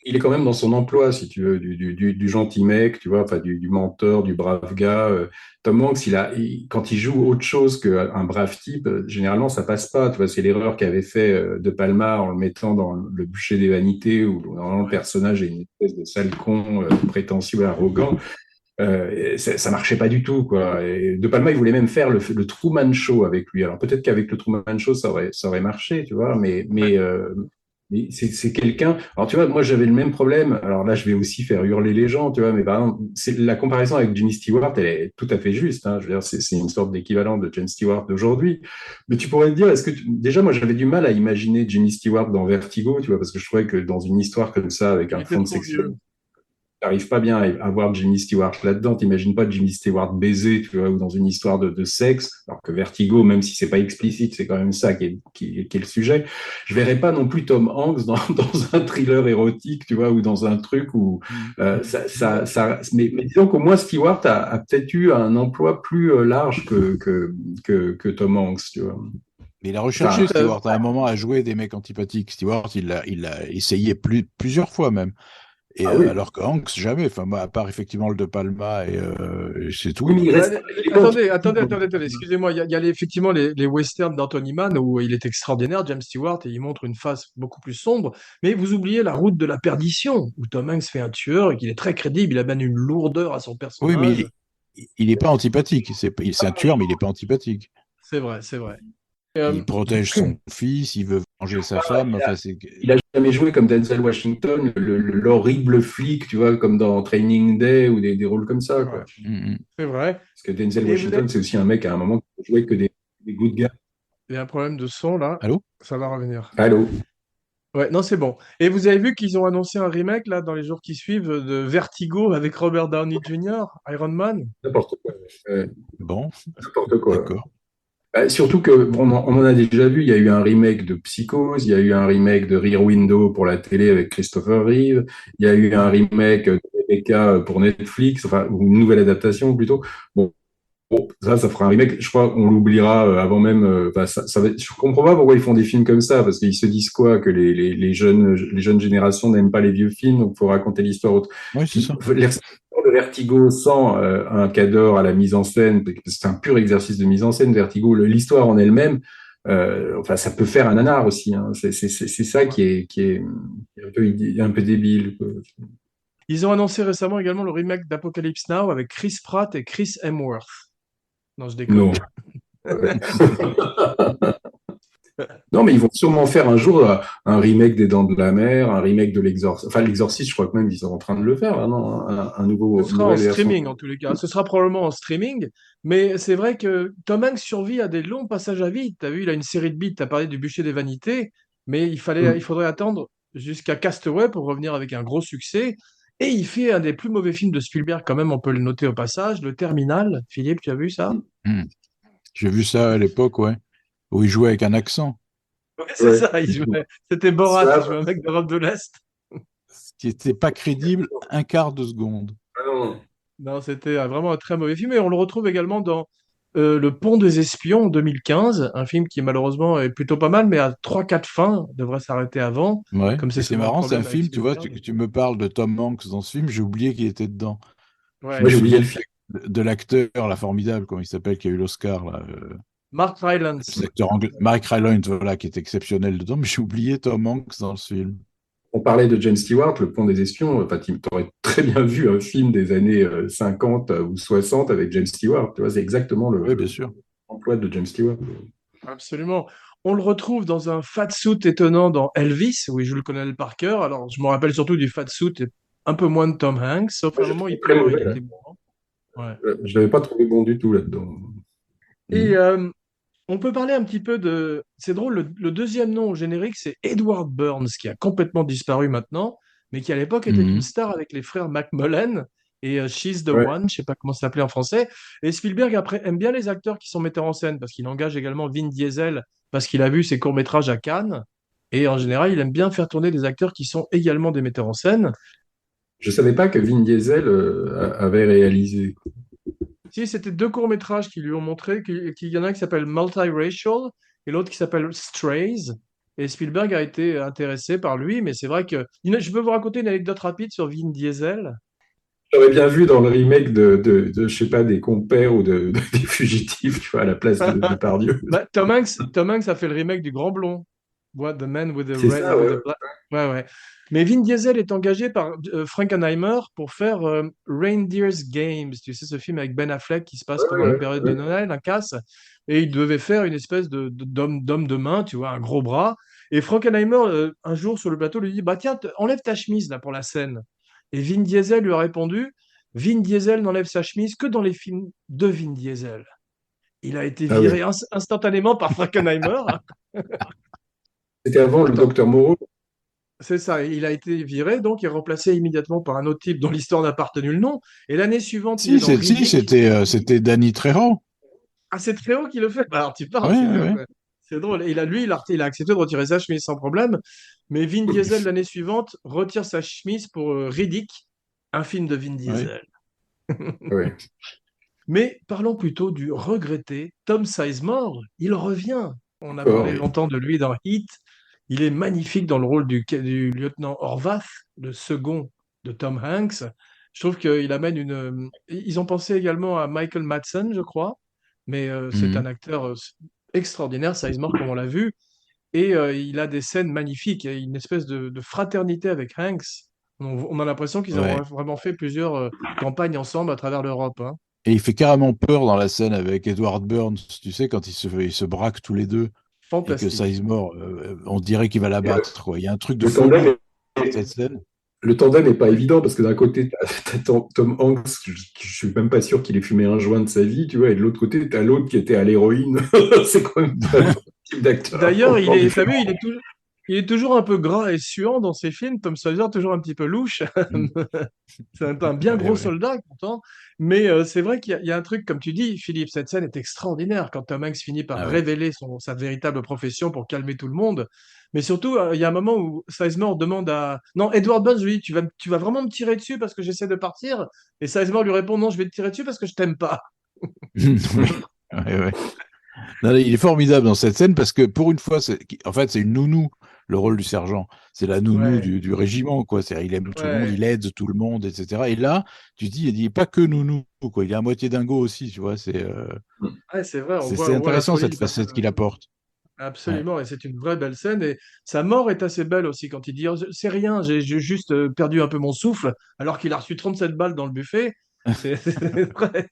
Il est quand même dans son emploi, si tu veux, du gentil mec, tu vois, enfin, du menteur, du brave gars. Tom Hanks, quand il joue autre chose qu'un brave type, généralement, ça passe pas. Tu vois, c'est l'erreur qu'avait fait De Palma en le mettant dans le bûcher des vanités, où normalement, le Ouais. personnage est une espèce de sale con, prétentieux, arrogant. Ça marchait pas du tout, quoi. Et De Palma, il voulait même faire le Truman Show avec lui. Alors peut-être qu'avec le Truman Show, ça aurait marché, tu vois, Ouais. mais c'est quelqu'un. Alors tu vois, moi j'avais le même problème. Alors là, je vais aussi faire hurler les gens, tu vois, mais par exemple, la comparaison avec Jimmy Stewart, elle est tout à fait juste, hein. Je veux dire, c'est une sorte d'équivalent de Jon Stewart d'aujourd'hui. Mais tu pourrais te dire, déjà, moi j'avais du mal à imaginer Jimmy Stewart dans Vertigo, tu vois, parce que je trouvais que dans une histoire comme ça, avec Il un était fond de trop sexualité, vieux. t'arrives pas bien à voir Jimmy Stewart là-dedans. T'imagines pas Jimmy Stewart baiser, tu vois, ou dans une histoire de sexe, alors que Vertigo, même si c'est pas explicite, c'est quand même ça qui est le sujet. Je verrais pas non plus Tom Hanks dans un thriller érotique, tu vois, ou dans un truc où mais disons qu'au moins Stewart a peut-être eu un emploi plus large que Tom Hanks, tu vois. Mais il a Enfin, recherché, Stewart, à un moment, à jouer des mecs antipathiques. Stewart, il l'a essayé plusieurs fois même. Et ah oui. alors que Hanks, jamais. Enfin, moi, à part effectivement le De Palma, et c'est Oui, tout. mais Bah, il est pas attendez, excusez-moi, il y a effectivement les westerns d'Anthony Mann où il est extraordinaire, James Stewart, et il montre une face beaucoup plus sombre, mais vous oubliez La Route de la Perdition, où Tom Hanks fait un tueur et qu'il est très crédible, il amène une lourdeur à son Oui, mais personnage. il est pas antipathique. C'est un tueur, mais il est pas antipathique. C'est vrai, c'est vrai. Euh, Il protège son fils, il veut venger sa femme. Enfin, c'est Il a jamais joué comme Denzel Washington, l'horrible flic, tu vois, comme dans Training Day ou des rôles comme c'est ça, vrai, quoi. Mm, mm. c'est vrai. Parce que Denzel Et vous avez... Washington, c'est aussi un mec à un moment qui ne jouait que des good guys. Il y a un problème de son là, Allô? ça va revenir. Allô? Ouais, non, c'est bon. Et vous avez vu qu'ils ont annoncé un remake là dans les jours qui suivent de Vertigo avec Robert Downey Jr., Iron Man? N'importe quoi. Bon, N'importe quoi. d'accord. Surtout que bon, on en a déjà vu, il y a eu un remake de Psychose, il y a eu un remake de Rear Window pour la télé avec Christopher Reeve, il y a eu un Ouais. remake de Rebecca pour Netflix, enfin, ou une nouvelle adaptation plutôt. Bon, bon, ça fera un remake. Je crois qu'on l'oubliera avant même. Enfin, je comprends pas pourquoi ils font des films comme ça, parce qu'ils se disent quoi, que les jeunes générations n'aiment pas les vieux films, donc faut raconter l'histoire autre. Oui, c'est ça. L'expérience de Vertigo sans un cadre à la mise en scène, c'est un pur exercice de mise en scène. Vertigo, l'histoire en elle-même, enfin, ça peut faire un nanar aussi. Hein. C'est ça Ouais. qui est un peu débile, quoi. Ils ont annoncé récemment également le remake d'Apocalypse Now avec Chris Pratt et Chris Hemsworth. Non, je déconne. Non. Non, mais ils vont sûrement faire un jour un remake des Dents de la Mer, un remake de l'Exorciste. Enfin, l'Exorciste, je crois que même ils sont en train de le faire, là, non? Ce Une sera en nouvelle version. streaming en tous les cas. Ce sera probablement en streaming. Mais c'est vrai que Tom Hanks survit à des longs passages à vide. Tu as vu, il a une série de beats. Tu as parlé du bûcher des vanités. Mais il Hmm. faudrait attendre jusqu'à Castaway pour revenir avec un gros succès. Et il fait un des plus mauvais films de Spielberg, quand même, on peut le noter au passage, Le Terminal. Philippe, tu as vu ça? Mm. J'ai vu ça à l'époque, ouais, où il jouait avec un accent, Ouais, c'est Ouais. ça. C'était Borat, il jouait un mec d'Europe de l'Est. ce qui était pas crédible un quart de seconde. Ah non. Non, c'était vraiment un très mauvais film. Et on le retrouve également dans Le Pont des Espions en 2015, un film qui malheureusement est plutôt pas mal, mais à trois quatre fins, devrait s'arrêter avant, Ouais. comme Et c'est c'est souvent le marrant, c'est un problème avec film, tu vois, Spielberg. tu me parles de Tom Hanks dans ce film, j'ai oublié qu'il était dedans. Je Ouais, me Moi, j'ai oublié souviens le film. de l'acteur, là, formidable, comment il s'appelle, qui a eu l'Oscar, là, Mark Rylance. cet acteur anglais, Mark Rylance, voilà, qui est exceptionnel dedans, mais j'ai oublié Tom Hanks dans ce film. On parlait de James Stewart, Le Pont des Espions. Enfin, tu aurais très bien vu un film des années 50 ou 60 avec James Stewart. Tu vois, c'est exactement Oui, bien sûr. l'emploi de James Stewart. Absolument. On le retrouve dans un fat-suit étonnant dans Elvis, où il joue le colonel Parker. Alors, je me rappelle surtout du fat-suit et un peu moins de Tom Hanks, sauf à Moi, un je moment, trouve très il mauvais, hein. était bon. Ouais. Je l'avais pas trouvé bon du tout là-dedans. Et Mhm. on peut parler un petit peu de... C'est drôle, le deuxième nom au générique, c'est Edward Burns, qui a complètement disparu maintenant, mais qui à l'époque était une Mhm. star avec les frères McMullen et She's the Ouais. One, je sais pas comment ça s'appelait en français. Et Spielberg après aime bien les acteurs qui sont metteurs en scène, parce qu'il engage également Vin Diesel, parce qu'il a vu ses courts-métrages à Cannes. Et en général, il aime bien faire tourner des acteurs qui sont également des metteurs en scène. Je savais pas que Vin Diesel avait réalisé. Si, c'était deux courts-métrages qui lui ont montré qu'il y en a un qui s'appelle Multiracial et l'autre qui s'appelle Strays. Et Spielberg a été intéressé par lui, mais c'est vrai que... Je peux vous raconter une anecdote rapide sur Vin Diesel. J'aurais bien vu dans le remake je sais pas, des compères ou des fugitifs, tu vois, à la place de Pardieu. Bah, Tom Hanks a fait le remake du Grand Blond. What, The Man with the C'est Red, ça, with ouais. the Black. Ouais, ouais. Mais Vin Diesel est engagé par Frankenheimer pour faire Reindeer's Games. Tu sais, ce film avec Ben Affleck qui se passe Ouais, pendant la ouais, période de ouais. Noël, un casse. Et il devait faire une espèce d'homme de main, tu vois, un gros bras. Et Frankenheimer, un jour sur le plateau, lui dit, bah tiens, enlève ta chemise là pour la scène. Et Vin Diesel lui a répondu, Vin Diesel n'enlève sa chemise que dans les films de Vin Diesel. Il a été Ah viré oui. instantanément par Frankenheimer. C'était avant le Attends, docteur Moreau. c'est ça, il a été viré, donc il est remplacé immédiatement par un autre type dont l'histoire n'a pas retenu le nom. Et l'année suivante, il est dans Si, Riddick. c'était Danny Trejo. Ah, c'est Tréo qui le fait. Bah, alors tu Oui, parles, oui, oui. c'est drôle. Et là, lui, il a accepté de retirer sa chemise sans problème. Mais Vin Diesel, l'année suivante, retire sa chemise pour Riddick, un film de Vin Oui. Diesel. Ouais. Mais parlons plutôt du regretté Tom Sizemore. Il revient. On a Encore, parlé oui. longtemps de lui dans Heat. Il est magnifique dans le rôle du lieutenant Horvath, le second de Tom Hanks. Je trouve qu'il amène une. Ils ont pensé également à Michael Madsen, je crois, mais c'est un Mhm. acteur extraordinaire, Sizemore, comme on l'a vu, et il a des scènes magnifiques. Il y a une espèce de fraternité avec Hanks. On a l'impression qu'ils ont Ouais. vraiment fait plusieurs campagnes ensemble à travers l'Europe, hein. Et il fait carrément peur dans la scène avec Edward Burns, tu sais, quand ils se braquent tous les deux et que Fantastique. Sizemore, on dirait qu'il va la Ouais. battre, quoi. Il y a un truc de Le tandem folie dans est, cette scène. le tandem est pas évident parce que d'un côté, t'as Tom Hanks, je suis même pas sûr qu'il ait fumé un joint de sa vie, tu vois, et de l'autre côté, t'as l'autre qui était à l'héroïne. C'est quand même pas le type d'acteur D'ailleurs, encore t'as vu, différent. il est toujours un peu gras et suant dans ses films. Tom Sawyer, toujours un petit peu louche. Mm. C'est un bien Ouais, gros ouais. soldat, pourtant. Mais c'est vrai qu'il y a un truc, comme tu dis, Philippe, cette scène est extraordinaire quand Tom Hanks finit par Ah ouais. révéler sa véritable profession pour calmer tout le monde. Mais surtout, il y a un moment où Sizemore demande à... Non, Edward Burns lui dit, tu vas vraiment me tirer dessus parce que j'essaie de partir? Et Sizemore lui répond, non, je vais te tirer dessus parce que je t'aime pas. Ouais, ouais, ouais. Non, il est formidable dans cette scène parce que pour une fois, en fait, c'est une nounou, le rôle du sergent. C'est la nounou Ouais, du régiment, quoi. C'est, il aime tout le monde, ouais. il aide tout le monde, etc. Et là, tu te dis, il est pas que nounou, quoi. Il est à moitié dingo aussi, tu vois. Ouais, c'est vrai, C'est on voit la intéressant folie cette du facette qu'il personnage. apporte. Ouais. Absolument, et c'est une vraie belle scène. Et sa mort est assez belle aussi quand il dit: oh, c'est rien, j'ai juste perdu un peu mon souffle, alors qu'il a reçu 37 balles dans le buffet. C'est vrai.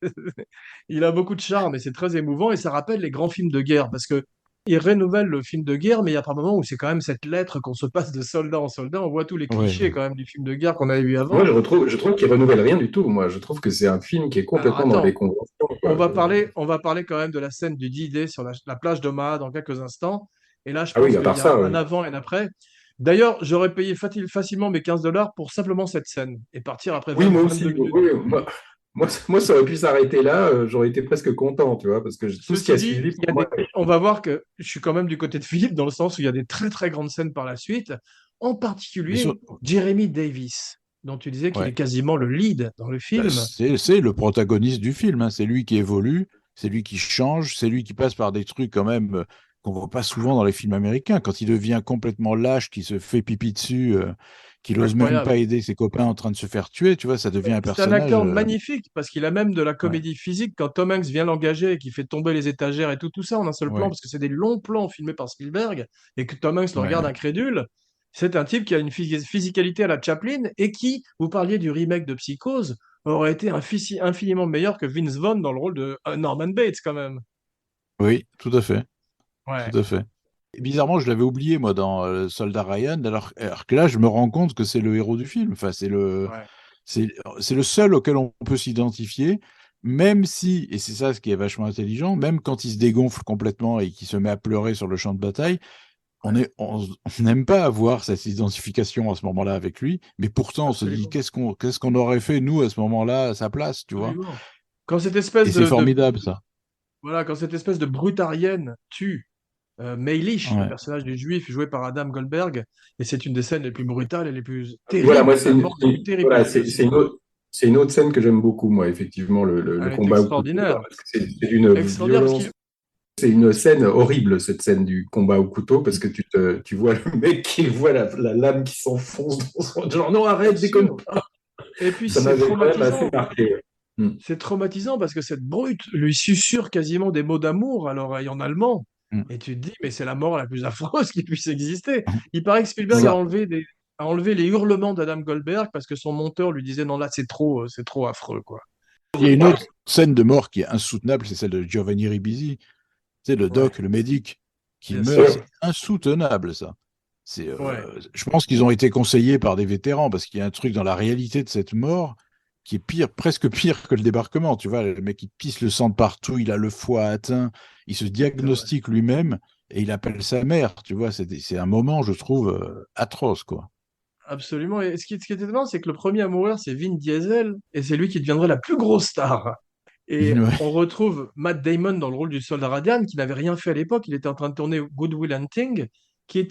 Il a beaucoup de charme et c'est très émouvant. Et ça rappelle les grands films de guerre parce que il renouvelle le film de guerre, mais il y a pas un moment où c'est quand même cette lettre qu'on se passe de soldat en soldat. On voit tous les Ouais. clichés quand même du film de guerre qu'on avait eu Moi, avant. je trouve qu'il renouvelle rien du tout. Moi, je trouve que c'est un film qui est Alors complètement dans les attends, conventions, quoi. on va parler quand même de la scène du D-Day sur la plage d'Omaha dans quelques instants. Et là, je Ah oui, pense à qu'il part y a ça, un avant et un après. D'ailleurs, j'aurais payé facilement mes $15 pour simplement cette scène et partir après oui, moi 22 aussi. Oui, minutes. oui, moi, ça aurait pu s'arrêter là. J'aurais été presque content, tu vois, parce que tout ce qui Ceci a dit, suivi, pour moi, on va voir que je suis quand même du côté de Philippe dans le sens où il y a des très très grandes scènes par la suite, en Mais particulier Jeremy Davis, dont tu disais qu'il est ouais. quasiment le lead dans le Bah, film. c'est le protagoniste du film, hein. C'est lui qui évolue, c'est lui qui change, c'est lui qui passe par des trucs quand même qu'on voit pas souvent dans les films américains. Quand il devient complètement lâche, qui se fait pipi dessus, qu'il ose même pas Incroyable. aider ses copains en train de se faire tuer, tu vois, ça devient un C'est un personnage. acteur magnifique parce qu'il a même de la Ouais, comédie physique quand Tom Hanks vient l'engager et qu'il fait tomber les étagères et tout ça en un seul plan ouais, parce que c'est des longs plans filmés par Spielberg et que Tom Hanks le ouais, regarde ouais. incrédule. C'est un type qui a une physicalité à la Chaplin et qui, vous parliez du remake de Psychose, aurait été infiniment meilleur que Vince Vaughn dans le rôle de Norman Bates quand même. Oui, tout à fait, tout Ouais, à fait. Et bizarrement, je l'avais oublié moi dans Soldat Ryan, alors que là, je me rends compte que c'est le héros du film. Enfin, ouais, c'est, c'est le seul auquel on peut s'identifier, même si, et c'est ça ce qui est vachement intelligent, même quand il se dégonfle complètement et qu'il se met à pleurer sur le champ de bataille, ouais, on n'aime pas avoir cette identification à ce moment-là avec lui, mais pourtant on se dit absolument, qu'est-ce qu'on aurait fait nous à ce moment-là à sa place, tu vois? absolument. Quand cette Et espèce c'est formidable ça. voilà, quand cette espèce de brutarienne tue Meilish, le Ouais. personnage du juif joué par Adam Goldberg, et c'est une des scènes les plus brutales et les plus voilà, moi, terribles, la mort la plus terrible que voilà, j'ai vue au cinéma. c'est une autre scène que j'aime beaucoup, moi, effectivement, le Elle est combat au couteau, extraordinaire. parce que c'est d'une Extraordinaire parce violence. qu'il... C'est une scène horrible, cette scène du combat au couteau, parce que tu vois le mec qui voit la lame qui s'enfonce dans son genre, non, Bien arrête, déconne sûr. pas. Et puis Ça c'est m'avait quand même assez traumatisant. marqué. Ouais. Mm. C'est traumatisant parce que cette brute lui susurre quasiment des mots d'amour à l'oreille en allemand. Mm. Et tu te dis, mais c'est la mort la plus affreuse qui puisse exister. Il paraît que Spielberg Ça, a enlevé les hurlements d'Adam Goldberg parce que son monteur lui disait, non, là, c'est trop affreux, quoi. il y a une autre scène de mort qui est insoutenable, c'est celle de Giovanni Ribisi. C'est le Ouais, doc, le médic, qui bien meurt. sûr. Ouais. C'est insoutenable, ça. Ouais. Je pense qu'ils ont été conseillés par des vétérans parce qu'il y a un truc dans la réalité de cette mort qui est pire, presque pire que le débarquement. Tu vois, le mec, il pisse le sang de partout, il a le foie atteint, il se C'est vrai. diagnostique lui-même et il appelle sa mère. Tu vois, c'est un moment, je trouve, atroce, quoi. Absolument. Et ce qui est étonnant, c'est que le premier à mourir, c'est Vin Diesel, et c'est lui qui deviendrait la plus grosse star. Et on Ouais, retrouve Matt Damon dans le rôle du soldat Radian, qui n'avait rien fait à l'époque. Il était en train de tourner Good Will Hunting,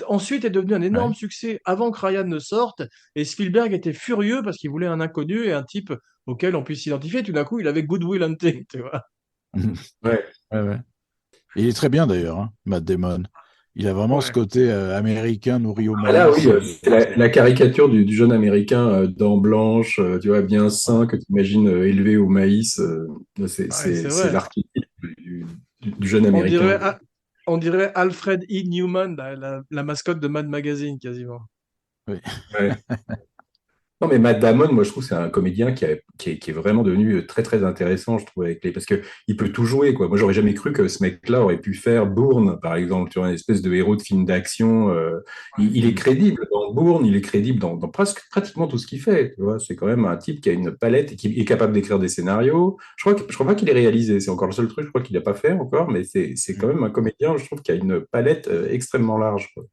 ensuite est devenu un ouais. énorme succès avant que Ryan ne sorte. Et Spielberg était furieux parce qu'il voulait un inconnu et un type auquel on puisse s'identifier. Tout d'un coup, il avait Good Will Hunting, tu vois. Ouais. Ouais, ouais. Et il est très bien d'ailleurs, hein, Matt Damon. Il a vraiment ce Ouais. côté américain nourri au Ah là, oui, maïs. c'est la caricature du jeune Américain, dents blanches, tu vois, bien sain, que tu imagines élevé au maïs. Ouais, c'est C'est vrai. l'archétype du jeune On Américain, dirait, quoi. on dirait Alfred E. Newman, la mascotte de Mad Magazine, quasiment. Oui. Ouais. Non, mais Matt Damon, moi, je trouve que c'est un comédien qui est vraiment devenu très, très intéressant, je trouve, parce que il peut tout jouer, quoi. Moi, j'aurais jamais cru que ce mec-là aurait pu faire Bourne, par exemple, tu vois, une espèce de héros de film d'action. Il est crédible dans Bourne, il est crédible dans presque, pratiquement tout ce qu'il fait, tu vois. C'est quand même un type qui a une palette et qui est capable d'écrire des scénarios. Je crois pas qu'il ait réalisé, c'est encore le seul truc, je crois qu'il n'a pas fait encore, mais c'est quand même un comédien, je trouve, qui a une palette extrêmement large, quoi.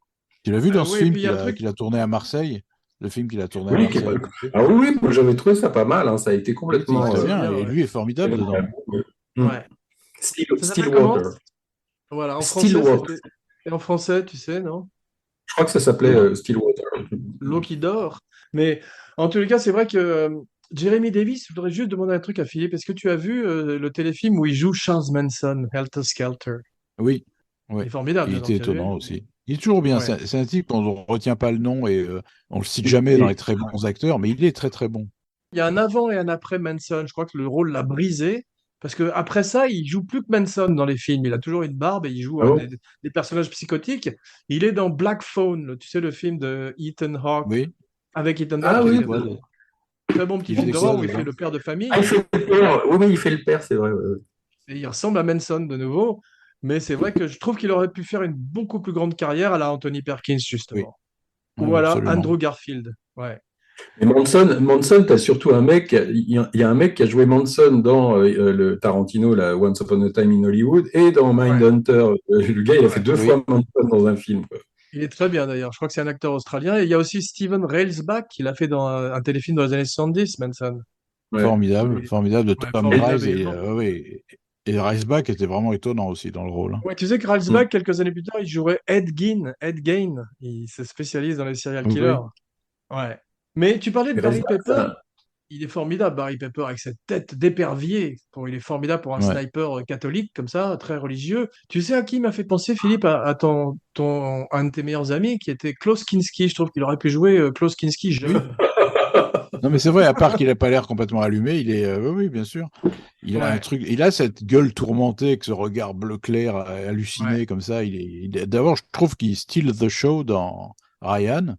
Tu l'as vu dans ce Oui, et film puis il y a un truc. qu'il a tourné à Marseille? Le film qu'il a tourné à Oui, Marseille. ah oui, oui, moi, j'avais trouvé ça pas mal, hein. Ça a été Il était Ouais, complètement. très c'est bien, bien, et ouais. lui est formidable dedans. Hmm. Ouais. Ça s'appelle comment? Stillwater. Voilà, en français, Stillwater. c'était. Et en français, tu sais, non? Je crois que ça s'appelait L'eau Stillwater. l'eau qui dort. Mais en tous les cas, c'est vrai que Jeremy Davis, je voudrais juste demander un truc à Philippe. Est-ce que tu as vu le téléfilm où il joue Charles Manson, Helter Skelter? Oui, Il ouais. est formidable Il dedans, était tu as vu? étonnant aussi. Il est toujours bien. Ouais. C'est un type, on ne retient pas le nom et on le cite jamais dans les Et, très bons acteurs, mais il est très très bon. Il y a un avant et un après Manson. Je crois que le rôle l'a brisé. Parce que après ça, il joue plus que Manson dans les films. Il a toujours une barbe et il joue ah bon? des personnages psychotiques. Il est dans Black Phone, tu sais, le film de Ethan Hawke Oui. avec Ethan Ah Hawke. Il oui. fait quoi? Très bon petit Il film faisait quoi d'horreur où il fait dedans? le père de Ah, il famille. fait le père. Oui, oui, il fait le père, c'est vrai. Ouais, ouais. Et il ressemble à Manson de nouveau. Mais c'est vrai que je trouve qu'il aurait pu faire une beaucoup plus grande carrière à la Anthony Perkins, Oui, justement. ouais, Ou à la absolument. Andrew Garfield. Ouais. Mais Manson, t'as surtout un mec, il y a un mec qui a joué Manson dans le Tarantino, la Once Upon a Time in Hollywood, et dans Ouais. Mindhunter. Le gars, il a fait Ouais. deux Oui, fois Manson dans un film, quoi. Il est très bien d'ailleurs. Je crois que c'est un acteur australien. Et il y a aussi Steven Railsback qui l'a fait dans un téléfilm dans les années 70, Manson. Ouais. formidable, Et- formidable de ouais, Tom Et, formidable Grise également. ouais. Et Riceback était vraiment étonnant aussi dans le rôle, hein. Ouais, tu sais que mm. Railsback, quelques années plus tard, il jouerait Ed Gein. Ed Gein. Il se spécialise dans les serial killers. Oui, Ouais. Mais tu parlais de Et Barry Razak, Pepper. Il est formidable, Barry Pepper, avec cette tête d'épervier. Bon, il est formidable pour un ouais. sniper catholique, comme ça, très religieux. Tu sais à qui il m'a fait penser, Philippe, à un de tes meilleurs amis, qui était Klaus Kinski. Je trouve qu'il aurait pu jouer Klaus Kinski Oui. jeune. Non, mais c'est vrai, à part qu'il n'a pas l'air complètement allumé, il est. Oui, oui, bien sûr. Il a un Ouais, truc. Il a cette gueule tourmentée, avec ce regard bleu clair, ouais, halluciné, comme ça. D'abord, je trouve qu'il steal the show dans Ryan,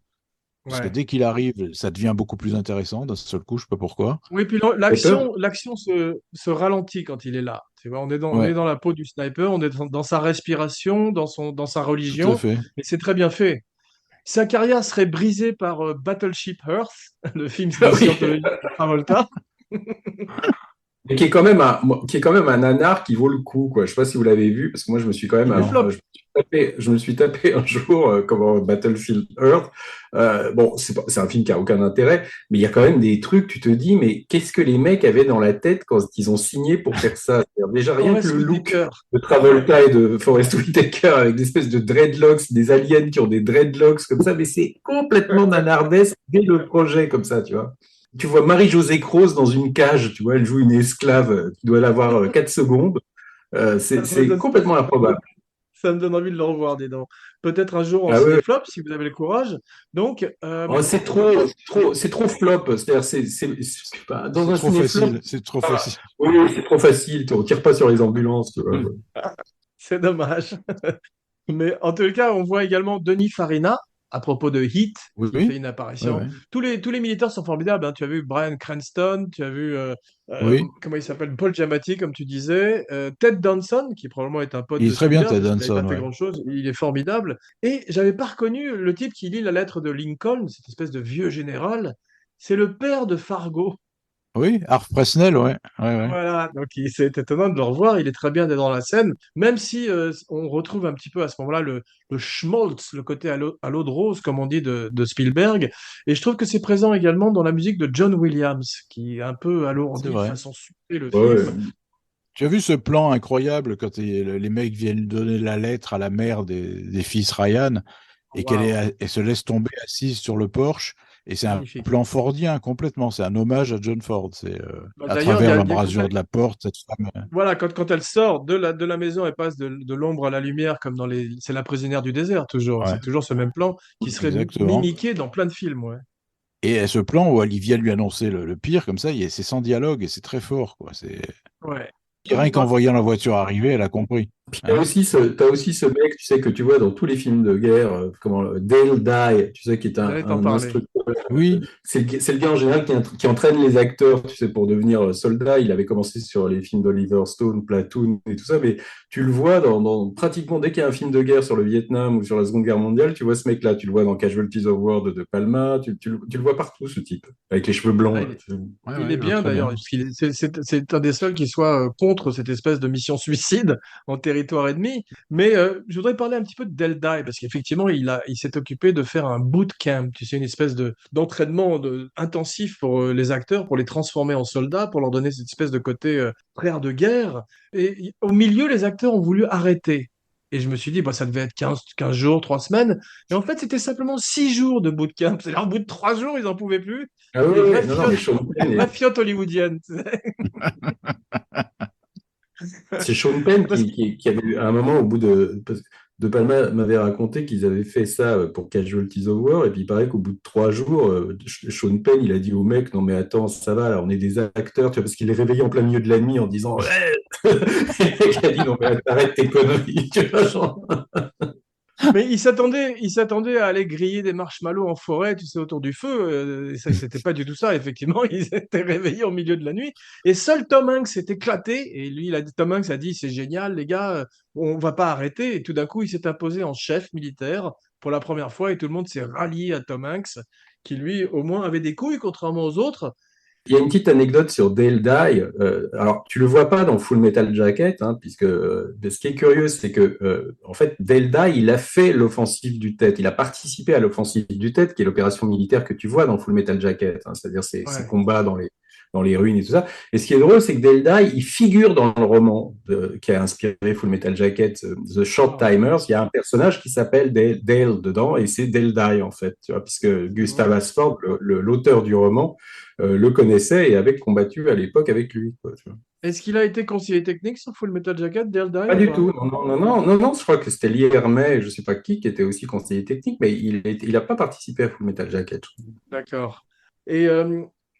parce que ouais. dès qu'il arrive, ça devient beaucoup plus intéressant d'un seul coup, je sais pas pourquoi. Oui, puis Pepper? l'action se ralentit quand il est là. Tu vois, on est Ouais, dans la peau du sniper, on est dans sa respiration, dans sa tout à religion, fait. et c'est très bien fait. Sa carrière serait brisée par Battleship Earth, le film de Oui. scientologie de Travolta. Mais qui est quand même un nanar qui vaut le coup, quoi. Je sais pas si vous l'avez vu, parce que moi, je me suis quand même, Il est alors, flop. je me suis tapé un jour, comment Battlefield Earth. Bon, c'est un film qui a aucun intérêt, mais il y a quand même des trucs, tu te dis, mais qu'est-ce que les mecs avaient dans la tête quand ils ont signé pour faire ça? C'est-à-dire, déjà, rien que Forest le look Whitaker. de Travolta et de Forest Whitaker avec des espèces de dreadlocks, des aliens qui ont des dreadlocks comme ça, mais c'est complètement nanardesque dès le projet comme ça, tu vois. Tu vois Marie-Josée Croze dans une cage, tu vois, elle joue une esclave qui doit l'avoir 4 secondes. Ça me C'est donne, complètement improbable. ça me donne envie de le revoir, dis donc. Peut-être un jour en Ah ouais, cinéflop, si vous avez le courage. Donc, oh, c'est trop flop. C'est-à-dire, dans C'est un trop ciné-flop, facile, c'est trop facile. oui, c'est trop facile. On tire pas sur les ambulances, tu vois. c'est dommage. Mais en tout cas, on voit également Denis Farina à propos de Heat, Oui, qui fait oui, une ouais, apparition. ouais. Tous les militaires sont formidables, hein. Tu as vu Bryan Cranston, tu as vu, Oui, comment il s'appelle, Paul Giamatti, comme tu disais, Ted Danson, qui probablement est un pote il est de très bien, Spielberg, Ted parce qu'il n'avait pas Danson, fait ouais. grand-chose. Il est formidable. Et j'avais pas reconnu le type qui lit la lettre de Lincoln, cette espèce de vieux général. C'est le père de Fargo. Oui, Harve Presnell, ouais, ouais, ouais. Voilà, donc c'est étonnant de le revoir, il est très bien d'être dans la scène, même si on retrouve un petit peu à ce moment-là le schmaltz, le côté à l'eau de rose, comme on dit, de Spielberg, et je trouve que c'est présent également dans la musique de John Williams, qui est un peu C'est alourdie de vrai. façon sucrée le Ouais, film. ouais. Tu as vu ce plan incroyable quand les mecs viennent donner la lettre à la mère des fils Ryan et Waouh, elle se laisse tomber assise sur le porche et c'est un magnifique. plan fordien complètement, c'est un hommage à John Ford, c'est Bah, à d'ailleurs, travers il y a l'embrasure de la porte, cette femme. voilà, quand elle sort de la maison, elle passe de l'ombre à la lumière, comme dans les... C'est la prisonnière du désert, toujours. Ouais, C'est toujours ce même plan qui serait exactement. mimiqué dans plein de films, ouais. Et ce plan où elle vient lui annoncer le pire, comme ça, c'est sans dialogue et c'est très fort, quoi. C'est Ouais. rien qu'en voyant la voiture arriver, elle a compris. Puis Hein. t'as aussi ce mec, tu sais, que tu vois dans tous les films de guerre, Dale Dye, tu sais, qui est J'allais t'en un parler. instructeur. Oui, C'est le gars en général qui entraîne les acteurs, tu sais, pour devenir soldat. Il avait commencé sur les films d'Oliver Stone, Platoon et tout ça, mais tu le vois dans pratiquement dès qu'il y a un film de guerre sur le Vietnam ou sur la Seconde Guerre mondiale, tu vois ce mec-là. Tu le vois dans Casualties of War de Palma, tu le vois partout, ce type, avec les cheveux Ah, blancs, là, tu sais. ouais, il ouais, est je vois bien très d'ailleurs, bien. parce c'est un des seuls qui soit contre cette espèce de mission suicide en territoire ennemi. Mais je voudrais parler un petit peu de Deldai, parce qu'effectivement, il s'est occupé de faire un bootcamp, tu sais, une espèce d'entraînement intensif pour les acteurs, pour les transformer en soldats, pour leur donner cette espèce de côté frère de guerre. Et au milieu, les acteurs ont voulu arrêter. Et je me suis dit, bah, ça devait être 15 jours, 3 semaines. Et en fait, c'était simplement 6 jours de bootcamp. C'est-à-dire, au bout de 3 jours, ils n'en pouvaient plus. Ah ouais, Des vraies ouais, non, mais fiottes, Sean des Penn, vraies fiottes hollywoodiennes. c'est Sean Penn Parce que, qui avait eu, à un moment, au bout parce que De Palma m'avait raconté qu'ils avaient fait ça pour Casualties of War, et puis il paraît qu'au bout de 3 jours, Sean Penn, il a dit au mec, non mais attends, ça va, là, on est des acteurs, tu vois, parce qu'il est réveillé en plein milieu de la nuit en disant, ouais. Et le mec a dit, non mais arrête tes conneries, tu vois, genre. mais il s'attendait à aller griller des marshmallows en forêt, tu sais, autour du feu. Et ça, c'était pas du tout ça, effectivement. Ils étaient réveillés au milieu de la nuit. Et seul Tom Hanks s'est éclaté. Et lui, Tom Hanks a dit, c'est génial, les gars, on va pas arrêter. Et tout d'un coup, il s'est imposé en chef militaire pour la première fois. Et tout le monde s'est rallié à Tom Hanks, qui lui, au moins, avait des couilles, contrairement aux autres. Il y a une petite anecdote sur Dale Dye. Alors, tu le vois pas dans Full Metal Jacket, hein, puisque ce qui est curieux, c'est que en fait, Dale Dye, il a fait l'offensive du Tet. Il a participé à l'offensive du Tet, qui est l'opération militaire que tu vois dans Full Metal Jacket, hein, c'est-à-dire ces Ouais. combats dans les ruines et tout ça. Et ce qui est drôle, c'est que Dale Dye, il figure dans le roman qui a inspiré Full Metal Jacket, The Short Ah ouais. Timers. Il y a un personnage qui s'appelle Dale dedans, et c'est Dale Dye en fait, tu vois, puisque Gustav Ouais. Hasford, l'auteur du roman, le connaissait et avait combattu à l'époque avec lui, quoi, tu vois. Est-ce qu'il a été conseiller technique sur Full Metal Jacket, Dale Dye, Pas ou du pas? tout. Non, non, non, non, non, non, je crois que c'était Liermet, je sais pas qui était aussi conseiller technique, mais il a pas participé à Full Metal Jacket. D'accord. Et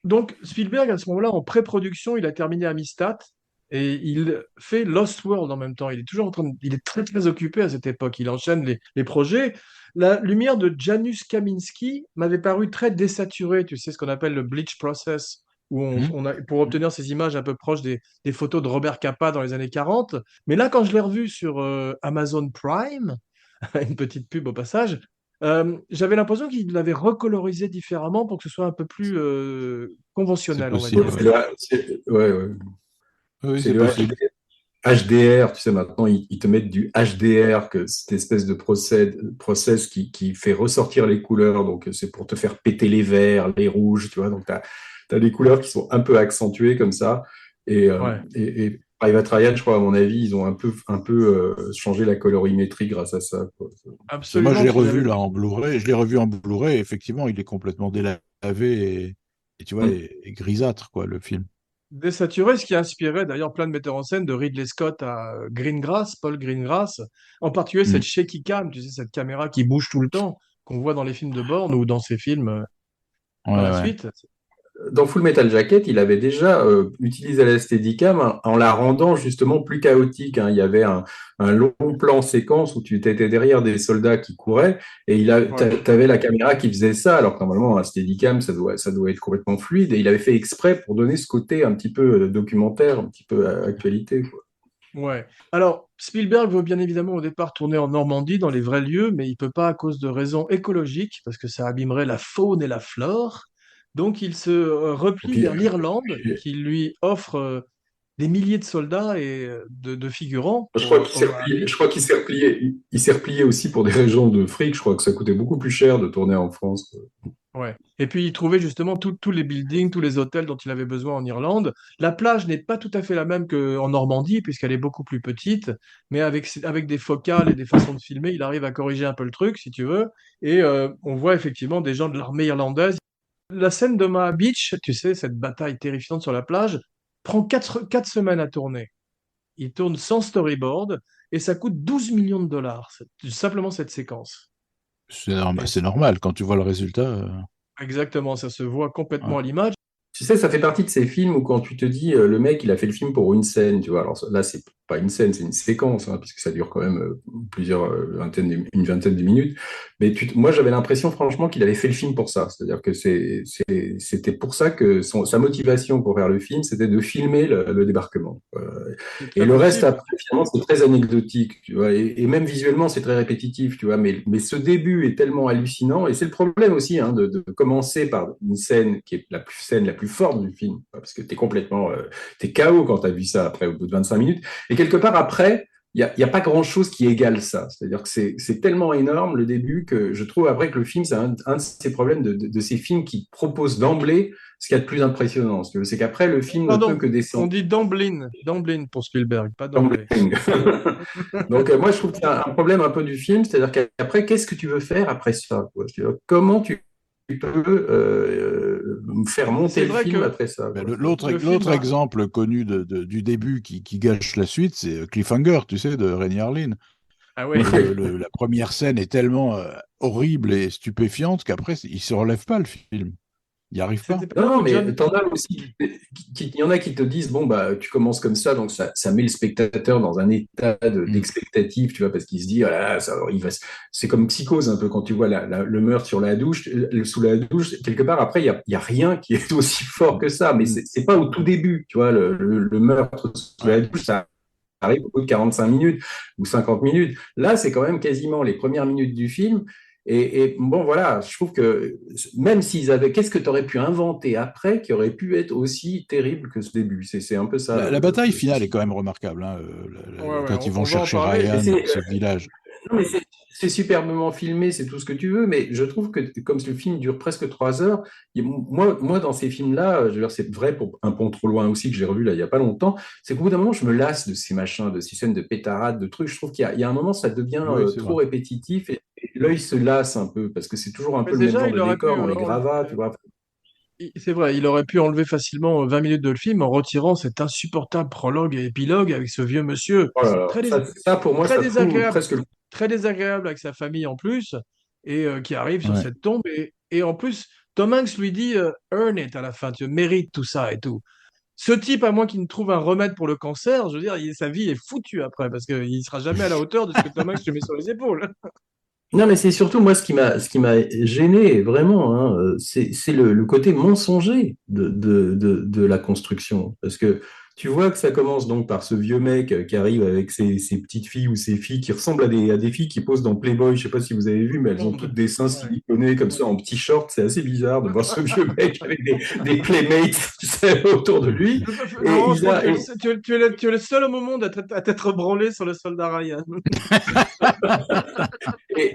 donc, Spielberg, à ce moment-là, en pré-production, il a terminé Amistad et il fait Lost World en même temps. Il est toujours il est très, très occupé à cette époque. Il enchaîne les projets. La lumière de Janusz Kaminski m'avait paru très désaturée. Tu sais, ce qu'on appelle le bleach process, où Hmm. pour obtenir ces images un peu proches des photos de Robert Capa dans les années 40. Mais là, quand je l'ai revu sur Amazon Prime, une petite pub au passage. J'avais l'impression qu'il l'avait recolorisé différemment pour que ce soit un peu plus C'est conventionnel, on va Ouais, possible, dire. ouais. ouais, ouais. Oui, C'est c'est le possible. HDR, tu sais, maintenant, ils te mettent du HDR, que cette espèce de process qui fait ressortir les couleurs. Donc, c'est pour te faire péter les verts, les rouges, tu vois. Donc, tu as des couleurs qui sont un peu accentuées comme ça. Et, Ouais, et Private Ryan, je crois, à mon avis, ils ont un peu changé la colorimétrie grâce à ça, quoi. Parce que moi, je absolument, l'ai parce que revu j'avais là en Blu-ray. Je l'ai revu en Blu-ray. Effectivement, il est complètement délavé et tu vois, Mm. et grisâtre, quoi, le film. désaturé, ce qui a inspiré d'ailleurs plein de metteurs en scène, de Ridley Scott à Greengrass, Paul Greengrass, en particulier cette Hmm. shaky cam, tu sais, cette caméra qui bouge tout le temps, qu'on voit dans les films de Bourne ou dans ses films Ouais, par la ouais. suite. Dans Full Metal Jacket, il avait déjà utilisé la Steadicam en la rendant justement plus chaotique, hein. Il y avait un long plan séquence où tu étais derrière des soldats qui couraient et tu Ouais. avais la caméra qui faisait ça, alors que normalement un Steadicam, ça doit être complètement fluide. Et il avait fait exprès pour donner ce côté un petit peu documentaire, un petit peu actualité, quoi. Ouais. Alors, Spielberg veut bien évidemment au départ tourner en Normandie, dans les vrais lieux, mais il peut pas à cause de raisons écologiques, parce que ça abîmerait la faune et la flore. Donc, il se Et replie puis, vers l'Irlande, qui lui offre des milliers de soldats et de figurants je crois pour, qu'il s'est replié, habiter. je crois qu'il s'est replié, il s'est replié aussi pour des raisons de fric. Je crois que ça coûtait beaucoup plus cher de tourner en France, quoi. Ouais. Et puis, il trouvait justement tous les buildings, tous les hôtels dont il avait besoin en Irlande. La plage n'est pas tout à fait la même qu'en Normandie, puisqu'elle est beaucoup plus petite, mais avec des focales et des façons de filmer, il arrive à corriger un peu le truc, si tu veux. Et on voit effectivement des gens de l'armée irlandaise. La scène d'Omaha Beach, tu sais, cette bataille terrifiante sur la plage, prend 4 semaines à tourner. Il tourne sans storyboard et ça coûte 12 millions de dollars, simplement cette séquence. Et C'est normal quand tu vois le résultat. exactement, ça se voit Ouais. complètement à l'image. Tu sais, ça fait partie de ces films où quand tu te dis, le mec, il a fait le film pour une scène, tu vois. Alors là, pas une scène, c'est une séquence, hein, puisque ça dure quand même une vingtaine de minutes. Mais moi, j'avais l'impression, franchement, qu'il avait fait le film pour ça. C'est-à-dire que c'était pour ça que sa motivation pour faire le film, c'était de filmer le débarquement. C'est Et très le reste, possible. après, finalement, c'est très anecdotique, tu vois. Et même visuellement, c'est très répétitif, tu vois. Mais ce début est tellement hallucinant. Et c'est le problème aussi, hein, de commencer par une scène qui est scène la plus forte du film. Parce que t'es KO quand t'as vu ça après, au bout de 25 minutes. Et quelque part, après, y a pas grand-chose qui égale ça. C'est-à-dire que c'est tellement énorme, le début, que je trouve après que le film, c'est un de ces problèmes de ces films qui proposent d'emblée ce qu'il y a de plus impressionnant. C'est qu'après, le film ne peut Pardon, que on descendre. dit Damblin pour Spielberg, pas d'emblée. D'emblée. Donc, moi, je trouve que c'est un problème un peu du film. C'est-à-dire qu'après, qu'est-ce que tu veux faire après ça, quoi? Comment tu peux faire monter C'est le vrai film que après ça, Ben, quoi. le film l'autre a... exemple connu du début qui gâche la suite, c'est Cliffhanger, tu sais, de Renny Harlin. Ah Oui. oui, La première scène est tellement horrible et stupéfiante qu'après, il se relève pas le film. Il n'y arrive pas. c'était pas Non, là non, où mais John... t'en as aussi, il y en a qui te disent, bon, bah, tu commences comme ça, donc ça met le spectateur dans un état Mm. d'expectative, tu vois, parce qu'il se dit, ah là là, c'est comme Psychose un peu quand tu vois le meurtre sur la douche, sous la douche, quelque part, après, il y a rien qui est aussi fort que ça, mais Mm. c'est pas au tout début, tu vois, le meurtre sous la Ouais. douche, ça arrive au bout de 45 minutes ou 50 minutes. Là, c'est quand même quasiment les premières minutes du film. Et bon, voilà, je trouve que même s'ils avaient, qu'est-ce que tu aurais pu inventer après qui aurait pu être aussi terrible que ce début? C'est un peu ça La bataille le finale est souci. quand même remarquable, hein, Ouais, ouais, quand ils vont on va en chercher parler. Mais Ryan dans ce village. non, mais c'est superbement filmé, c'est tout ce que tu veux, mais je trouve que comme ce film dure presque 3 heures, moi dans ces films-là, je veux dire, c'est vrai pour Un pont trop loin aussi que j'ai revu là il y a pas longtemps, c'est qu'au bout d'un moment je me lasse de ces machins, de ces scènes de pétarades, de trucs. Je trouve qu'il y a un moment ça devient Oui, c'est trop vrai. répétitif et l'œil se lasse un peu parce que c'est toujours un Mais peu le même déjà, genre il de aurait décor pu dans les gravats, tu vois. c'est vrai, il aurait pu enlever facilement 20 minutes de le film en retirant cet insupportable prologue et épilogue avec ce vieux monsieur Oh là là, très, dés- ça pour moi très ça fout désagréable, presque le. très désagréable avec sa famille en plus, et qui arrive sur Ouais. cette tombe. Et en plus, Tom Hanks lui dit Earn it à la fin, tu mérites tout ça et tout. Ce type, à moins qu'il ne trouve un remède pour le cancer, je veux dire, sa vie est foutue après, parce qu'il ne sera jamais à la hauteur de ce que Tom Hanks lui met sur les épaules. Non, mais c'est surtout moi ce qui m'a gêné vraiment, hein, c'est le côté mensonger de la construction. Parce que tu vois que ça commence donc par ce vieux mec qui arrive avec ses petites filles ou ses filles qui ressemblent à des filles qui posent dans Playboy. Je sais pas si vous avez vu, mais elles ont toutes Monde. des seins Ouais. siliconés comme ça en petits shorts. C'est assez bizarre de voir ce vieux mec avec des playmates, tu sais, autour de lui. Et Laurent, je il crois que a, et, tu es le seul homme au monde à t'être branlé sur le soldat Ryan.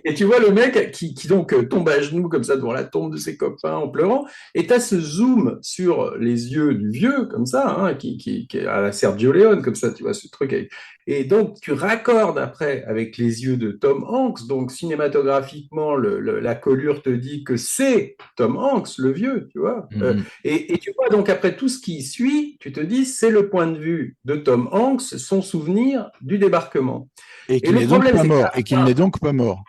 Et tu vois le mec qui donc tombe à genoux comme ça devant la tombe de ses copains en pleurant, et tu as ce zoom sur les yeux du vieux, comme ça, hein, qui est à la Sergio Leone, comme ça, tu vois, ce truc. Et donc tu raccordes après avec les yeux de Tom Hanks, donc cinématographiquement, la collure te dit que c'est Tom Hanks, le vieux, tu vois. Mhm. Et tu vois, donc après tout ce qui suit, tu te dis, c'est le point de vue de Tom Hanks, son souvenir du débarquement. Et Et qu'il le n'est donc problème, pas c'est que mort. Et qu'il n'est donc pas mort.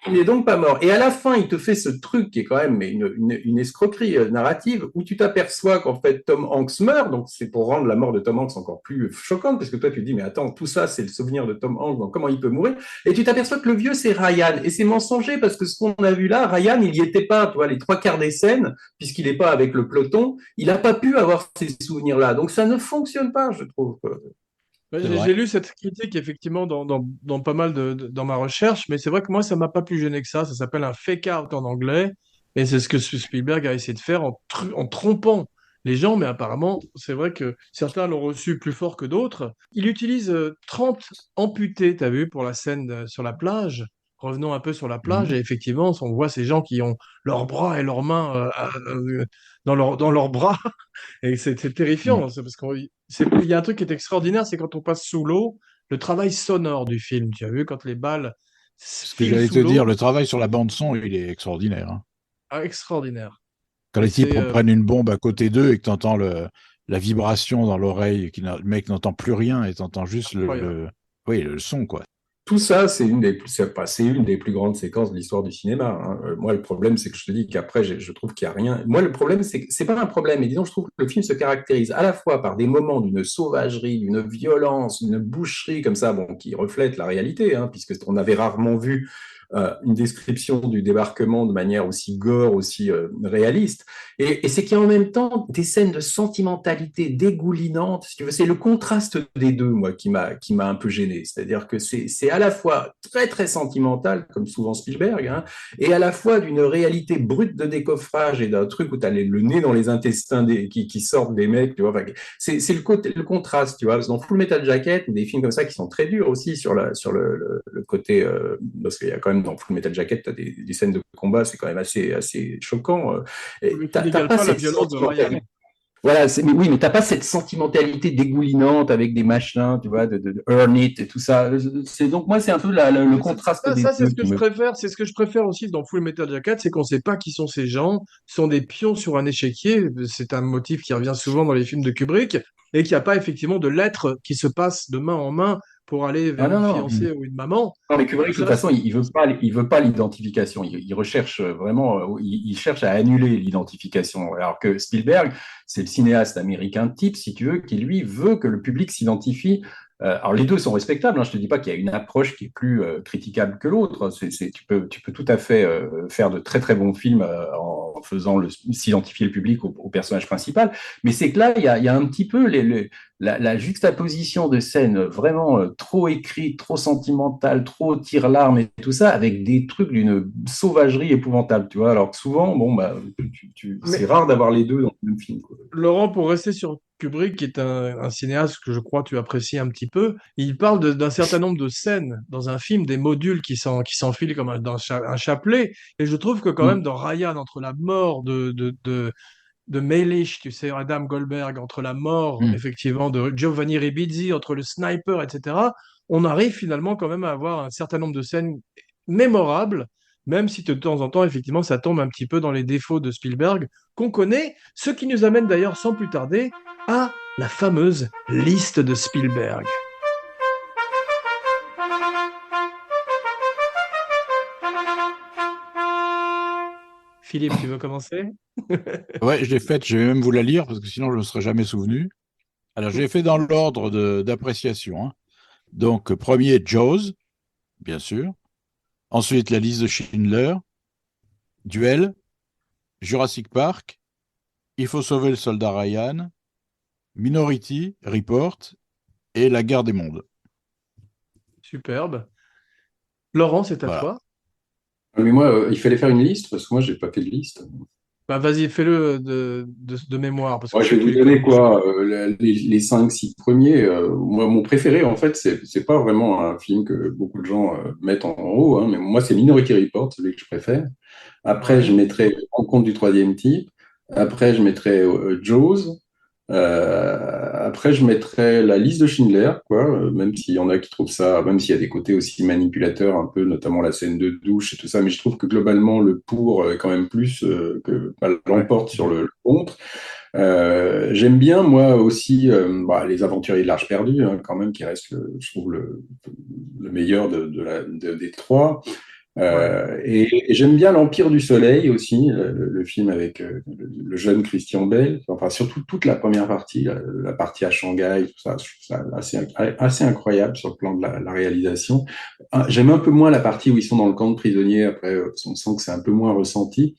il n'est donc pas mort. Et à la fin, il te fait ce truc qui est quand même une escroquerie narrative où tu t'aperçois qu'en fait Tom Hanks meurt. Donc c'est pour rendre la mort de Tom Hanks encore plus choquante parce que toi tu te dis mais attends, tout ça c'est le souvenir de Tom Hanks, donc comment il peut mourir? Et tu t'aperçois que le vieux c'est Ryan. Et c'est mensonger parce que ce qu'on a vu là, Ryan il y était pas, tu vois, les 3 quarts des scènes, puisqu'il n'est pas avec le peloton, il n'a pas pu avoir ces souvenirs là. Donc ça ne fonctionne pas, je trouve. Ouais, C'est j'ai vrai. lu cette critique effectivement dans pas mal dans ma recherche, mais c'est vrai que moi ça m'a pas plus gêné que ça. Ça s'appelle un fake out en anglais, et c'est ce que Spielberg a essayé de faire en trompant les gens, mais apparemment c'est vrai que certains l'ont reçu plus fort que d'autres. Il utilise 30 amputés, t'as vu, pour la scène sur la plage. Revenons un peu sur la plage, Mhm. et effectivement, on voit ces gens qui ont leurs bras et leurs mains dans leurs bras. Et c'est Mhm. terrifiant, parce qu'il y a un truc qui est extraordinaire, c'est quand on passe sous l'eau, le travail sonore du film. Tu as vu, quand les balles Ce que filent j'allais sous te dire, l'eau, le travail sur la bande son, il est extraordinaire, hein. extraordinaire. Quand Et les types c'est prennent une bombe à côté d'eux et que tu entends la vibration dans l'oreille, le mec n'entend plus rien et tu entends juste incroyable. oui, le son, quoi. tout ça, c'est une des plus grandes séquences de l'histoire du cinéma, hein. Moi, le problème, c'est que je te dis qu'après, je trouve qu'il n'y a rien. Moi, le problème, c'est que c'est pas un problème. Mais disons, je trouve que le film se caractérise à la fois par des moments d'une sauvagerie, d'une violence, d'une boucherie comme ça, bon, qui reflète la réalité, hein, puisque on avait rarement vu une description du débarquement de manière aussi gore, aussi réaliste. Et c'est qu'il y a en même temps des scènes de sentimentalité dégoulinante. Si tu veux, c'est le contraste des deux, moi, qui m'a un peu gêné. C'est-à-dire que c'est à la fois très, très sentimental, comme souvent Spielberg, hein, et à la fois d'une réalité brute de décoffrage et d'un truc où tu as le nez dans les intestins qui sortent des mecs, tu vois. Enfin, c'est le contraste, tu vois. Parce que dans Full Metal Jacket, des films comme ça qui sont très durs aussi sur le côté, parce qu'il y a quand même dans Full Metal Jacket, tu as des scènes de combat, c'est quand même assez choquant. Mais qui T'as n'égale pas pas la cette violence de Ryan. voilà, mais oui, mais t'as pas cette sentimentalité dégoulinante avec des machins, tu vois, de Earn It et tout ça. Donc moi, c'est un peu le Mais contraste ça, des c'est deux ce que qui je me. préfère. C'est ce que je préfère aussi dans Full Metal Jacket, c'est qu'on ne sait pas qui sont ces gens. Ce sont des pions sur un échiquier. C'est un motif qui revient souvent dans les films de Kubrick et qu'il n'y a pas effectivement de lettres qui se passent de main en main pour aller Ah vers une non, non. fiancée ou une maman. Non, mais Kubrick, Tout de toute ça, façon, il veut pas l'identification. Il recherche vraiment, il cherche à annuler l'identification. Alors que Spielberg, c'est le cinéaste américain type, si tu veux, qui lui veut que le public s'identifie. Alors les deux sont respectables, hein. Je te dis pas qu'il y a une approche qui est plus critiquable que l'autre. Tu peux tout à fait faire de très très bons films en faisant s'identifier le public au personnage principal. Mais c'est que là, il y a un petit peu la juxtaposition de scènes vraiment trop écrites, trop sentimentales, trop tire-larmes et tout ça, avec des trucs d'une sauvagerie épouvantable, tu vois. Alors que souvent, bon, bah, c'est mais rare d'avoir les deux dans le même film, quoi. Laurent, pour rester sur Kubrick, qui est un cinéaste que je crois tu apprécies un petit peu, il parle d'un certain nombre de scènes dans un film, des modules qui s'enfilent comme un chapelet. Et je trouve que quand même Mm. dans Ryan, entre la mort de Malish, tu sais, Adam Goldberg, entre la mort, Hmm. effectivement, de Giovanni Ribisi, entre le sniper, etc., on arrive finalement quand même à avoir un certain nombre de scènes mémorables, même si de temps en temps, effectivement, ça tombe un petit peu dans les défauts de Spielberg qu'on connaît, ce qui nous amène d'ailleurs sans plus tarder à la fameuse liste de Spielberg. Philippe, tu veux commencer? Ouais, je l'ai faite, je vais même vous la lire parce que sinon je ne me serais jamais souvenu. Alors, je l'ai fait dans l'ordre d'appréciation, hein. Donc, premier, Jaws, bien sûr. Ensuite, la liste de Schindler, Duel, Jurassic Park, Il faut sauver le soldat Ryan, Minority Report et La guerre des mondes. Superbe. Laurent, c'est à Voilà. toi. Mais moi, il fallait faire une liste parce que moi, j'ai pas fait de liste. Bah, vas-y, fais-le de mémoire, parce que Moi, je je sais vais que tu vous les donner connais. quoi, les 5, 6 premiers. Moi, mon préféré, en fait, c'est pas vraiment un film que beaucoup de gens mettent en haut, hein, mais moi, c'est Minority Report, celui que je préfère. Après, je Ouais. mettrais Rencontre du troisième type. Après, je mettrais Jaws. Après, je mettrais la liste de Schindler, quoi, même s'il y en a qui trouvent ça, même s'il y a des côtés aussi manipulateurs, un peu, notamment la scène de douche et tout ça, mais je trouve que globalement, le pour est quand même plus que bah, Ouais. l'emporte sur le contre. J'aime bien, moi aussi, bah, Les Aventuriers de l'Arche perdue, hein, quand même, qui reste, je trouve, le meilleur des trois. Ouais. Et j'aime bien L'Empire du Soleil aussi, le film avec le jeune Christian Bale, enfin surtout toute la première partie, la partie à Shanghai, tout ça, je trouve ça assez incroyable sur le plan de la réalisation. J'aime un peu moins la partie où ils sont dans le camp de prisonniers, après on sent que c'est un peu moins ressenti,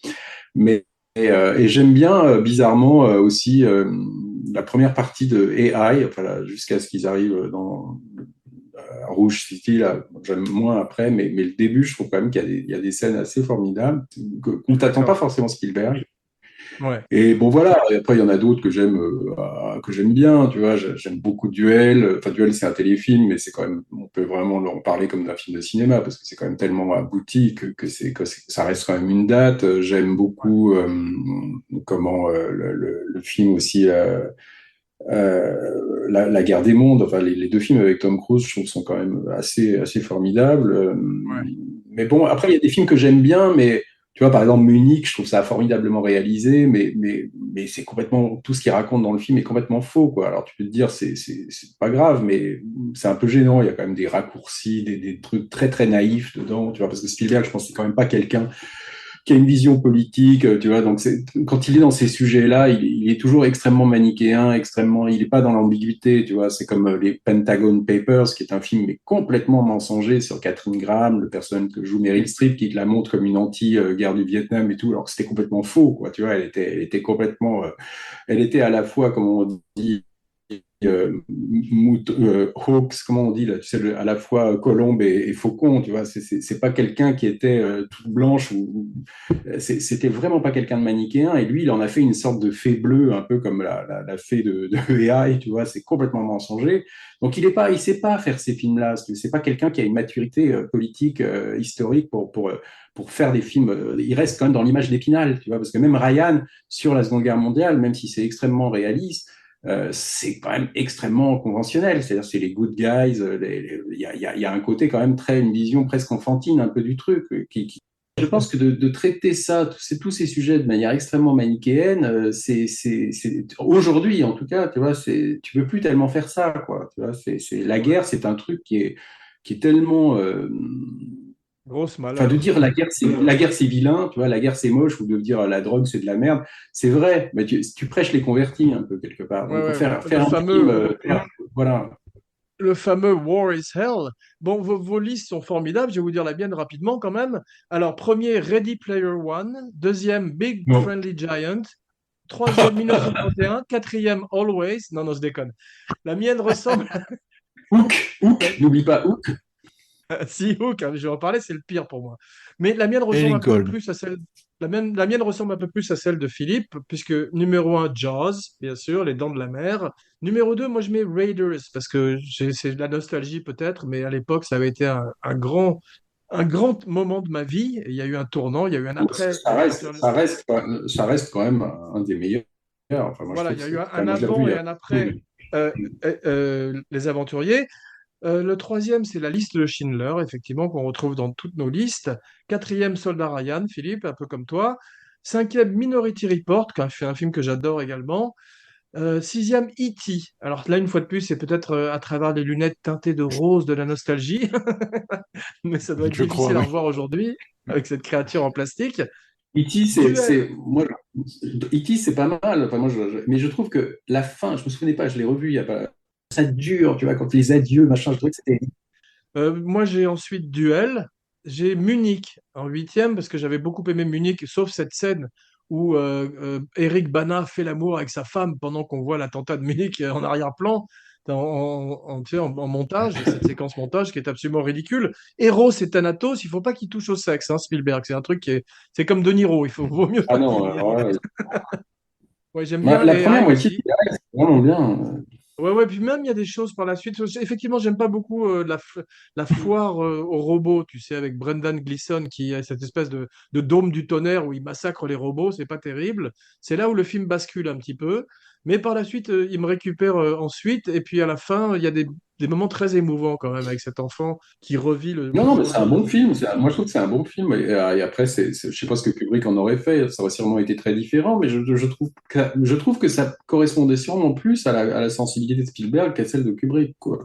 mais et j'aime bien bizarrement aussi la première partie de AI, enfin, jusqu'à ce qu'ils arrivent dans Rouge City, là, j'aime moins après, mais le début, je trouve quand même qu'il y a des scènes assez formidables, Je qu'on suis t'attend pas d'accord. forcément Spielberg. Ouais. Et bon, voilà, et après, il y en a d'autres que j'aime bien, tu vois, j'aime beaucoup Duel. Enfin, Duel, c'est un téléfilm, mais c'est quand même, on peut vraiment en parler comme d'un film de cinéma, parce que c'est quand même tellement abouti ça reste quand même une date. J'aime beaucoup, le film aussi, la guerre des mondes, enfin les deux films avec Tom Cruise, je trouve, sont quand même assez formidables. Ouais. Mais bon, après, il y a des films que j'aime bien, mais Tu vois, par exemple, Munich, je trouve ça formidablement réalisé, mais c'est complètement, tout ce qu'il raconte dans le film est complètement faux, quoi. Alors, tu peux te dire, c'est pas grave, mais c'est un peu gênant. Il y a quand même des raccourcis, des trucs très, très naïfs dedans, tu vois, parce que Spielberg, je pense que c'est quand même pas quelqu'un qui a une vision politique, tu vois. Donc, quand il est dans ces sujets-là, il est toujours extrêmement manichéen, extrêmement, il est pas dans l'ambiguïté, tu vois. C'est comme les Pentagon Papers, qui est un film mais complètement mensonger sur Catherine Graham, le personnage que joue Meryl Streep, qui la montre comme une anti-guerre du Vietnam et tout, alors que c'était complètement faux, quoi. Tu vois, elle était complètement, elle était à la fois, comme on dit, Hawks, comment on dit là, tu sais, à la fois colombe et faucon, tu vois, c'est pas quelqu'un qui était toute blanche c'était vraiment pas quelqu'un de manichéen et lui il en a fait une sorte de fée bleue un peu comme la fée de AI, tu vois, c'est complètement mensonger. Donc il sait pas faire ces films-là, c'est pas quelqu'un qui a une maturité politique historique pour faire des films. Il reste quand même dans l'image d'Épinal, tu vois, parce que même Ryan sur la Seconde Guerre mondiale, même si c'est extrêmement réaliste, c'est quand même extrêmement conventionnel. C'est-à-dire, c'est les good guys. Il y a un côté quand même très, une vision presque enfantine un peu du truc. Je pense que de traiter ça, tous ces sujets de manière extrêmement manichéenne, aujourd'hui en tout cas, tu vois, tu peux plus tellement faire ça, quoi. Tu vois, la guerre, c'est un truc qui est tellement Grosse enfin, de malheur. dire la guerre c'est vilain, tu vois, la guerre c'est moche, ou de dire la drogue c'est de la merde, c'est vrai, mais tu prêches les convertis un peu quelque part. Ouais, Donc ouais, faire un film, voilà. le fameux War is Hell. Bon, vos listes sont formidables. Je vais vous dire la mienne rapidement quand même. Alors, premier, Ready Player One. Deuxième, Big Non. Friendly Giant. Troisième, 1931. Quatrième, Always. Non, non, je déconne. La mienne ressemble. Hook, n'oublie pas Hook. Si, Hook, hein, je vais en parler, c'est le pire pour moi. Mais la mienne Et ressemble un peu Lincoln. plus à celle. La mienne ressemble un peu plus à celle de Philippe, puisque numéro un, Jaws, bien sûr, Les Dents de la Mer. Numéro 2, moi je mets Raiders, parce que c'est de la nostalgie peut-être, mais à l'époque, ça avait été un grand moment de ma vie. Il y a eu un tournant, il y a eu un après. Ça reste quand même un des meilleurs. Enfin, moi, je Voilà, trouve il y que a eu enfin, un moi, je l'ai revu avant il y et a. un après Les Aventuriers. Le troisième, c'est la liste de Schindler, effectivement, qu'on retrouve dans toutes nos listes. Quatrième, Soldat Ryan, Philippe, un peu comme toi. Cinquième, Minority Report, qui est un film que j'adore également. Sixième, E.T. Alors là, une fois de plus, c'est peut-être à travers les lunettes teintées de rose de la nostalgie, mais ça doit être Je crois, difficile à oui. revoir aujourd'hui avec cette créature en plastique. E.T., Duel. moi, E.T., c'est pas mal. Enfin, moi, mais je trouve que la fin, je me souvenais pas, je l'ai revu il y a pas. Ça dure, tu vois, quand les adieux, machin, je trouvais que c'était. Moi, j'ai ensuite Duel. J'ai Munich en huitième parce que j'avais beaucoup aimé Munich, sauf cette scène où Eric Bana fait l'amour avec sa femme pendant qu'on voit l'attentat de Munich en arrière-plan, tu sais, en montage, cette séquence montage qui est absolument ridicule. Eros et Thanatos, il faut pas qu'il touche au sexe, hein, Spielberg. C'est un truc c'est comme De Niro, vaut mieux Ah pas non, qu'il. alors là, Ouais, j'aime bien la AI première moitié, aussi. c'est vraiment bien. Ouais, ouais, puis même il y a des choses par la suite. Effectivement, j'aime pas beaucoup la foire aux robots, tu sais, avec Brendan Gleeson qui a cette espèce de dôme du tonnerre où il massacre les robots, c'est pas terrible. C'est là où le film bascule un petit peu. Mais par la suite, il me récupère ensuite. Et puis à la fin, il y a des moments très émouvants quand même avec cet enfant qui revit Non, le non, mais jour c'est un bon J. film. Moi, je trouve que c'est un bon film. Et après, je sais pas ce que Kubrick en aurait fait. Ça aurait sûrement été très différent. Mais je trouve que ça correspondait sûrement plus à la sensibilité de Spielberg qu'à celle de Kubrick, quoi.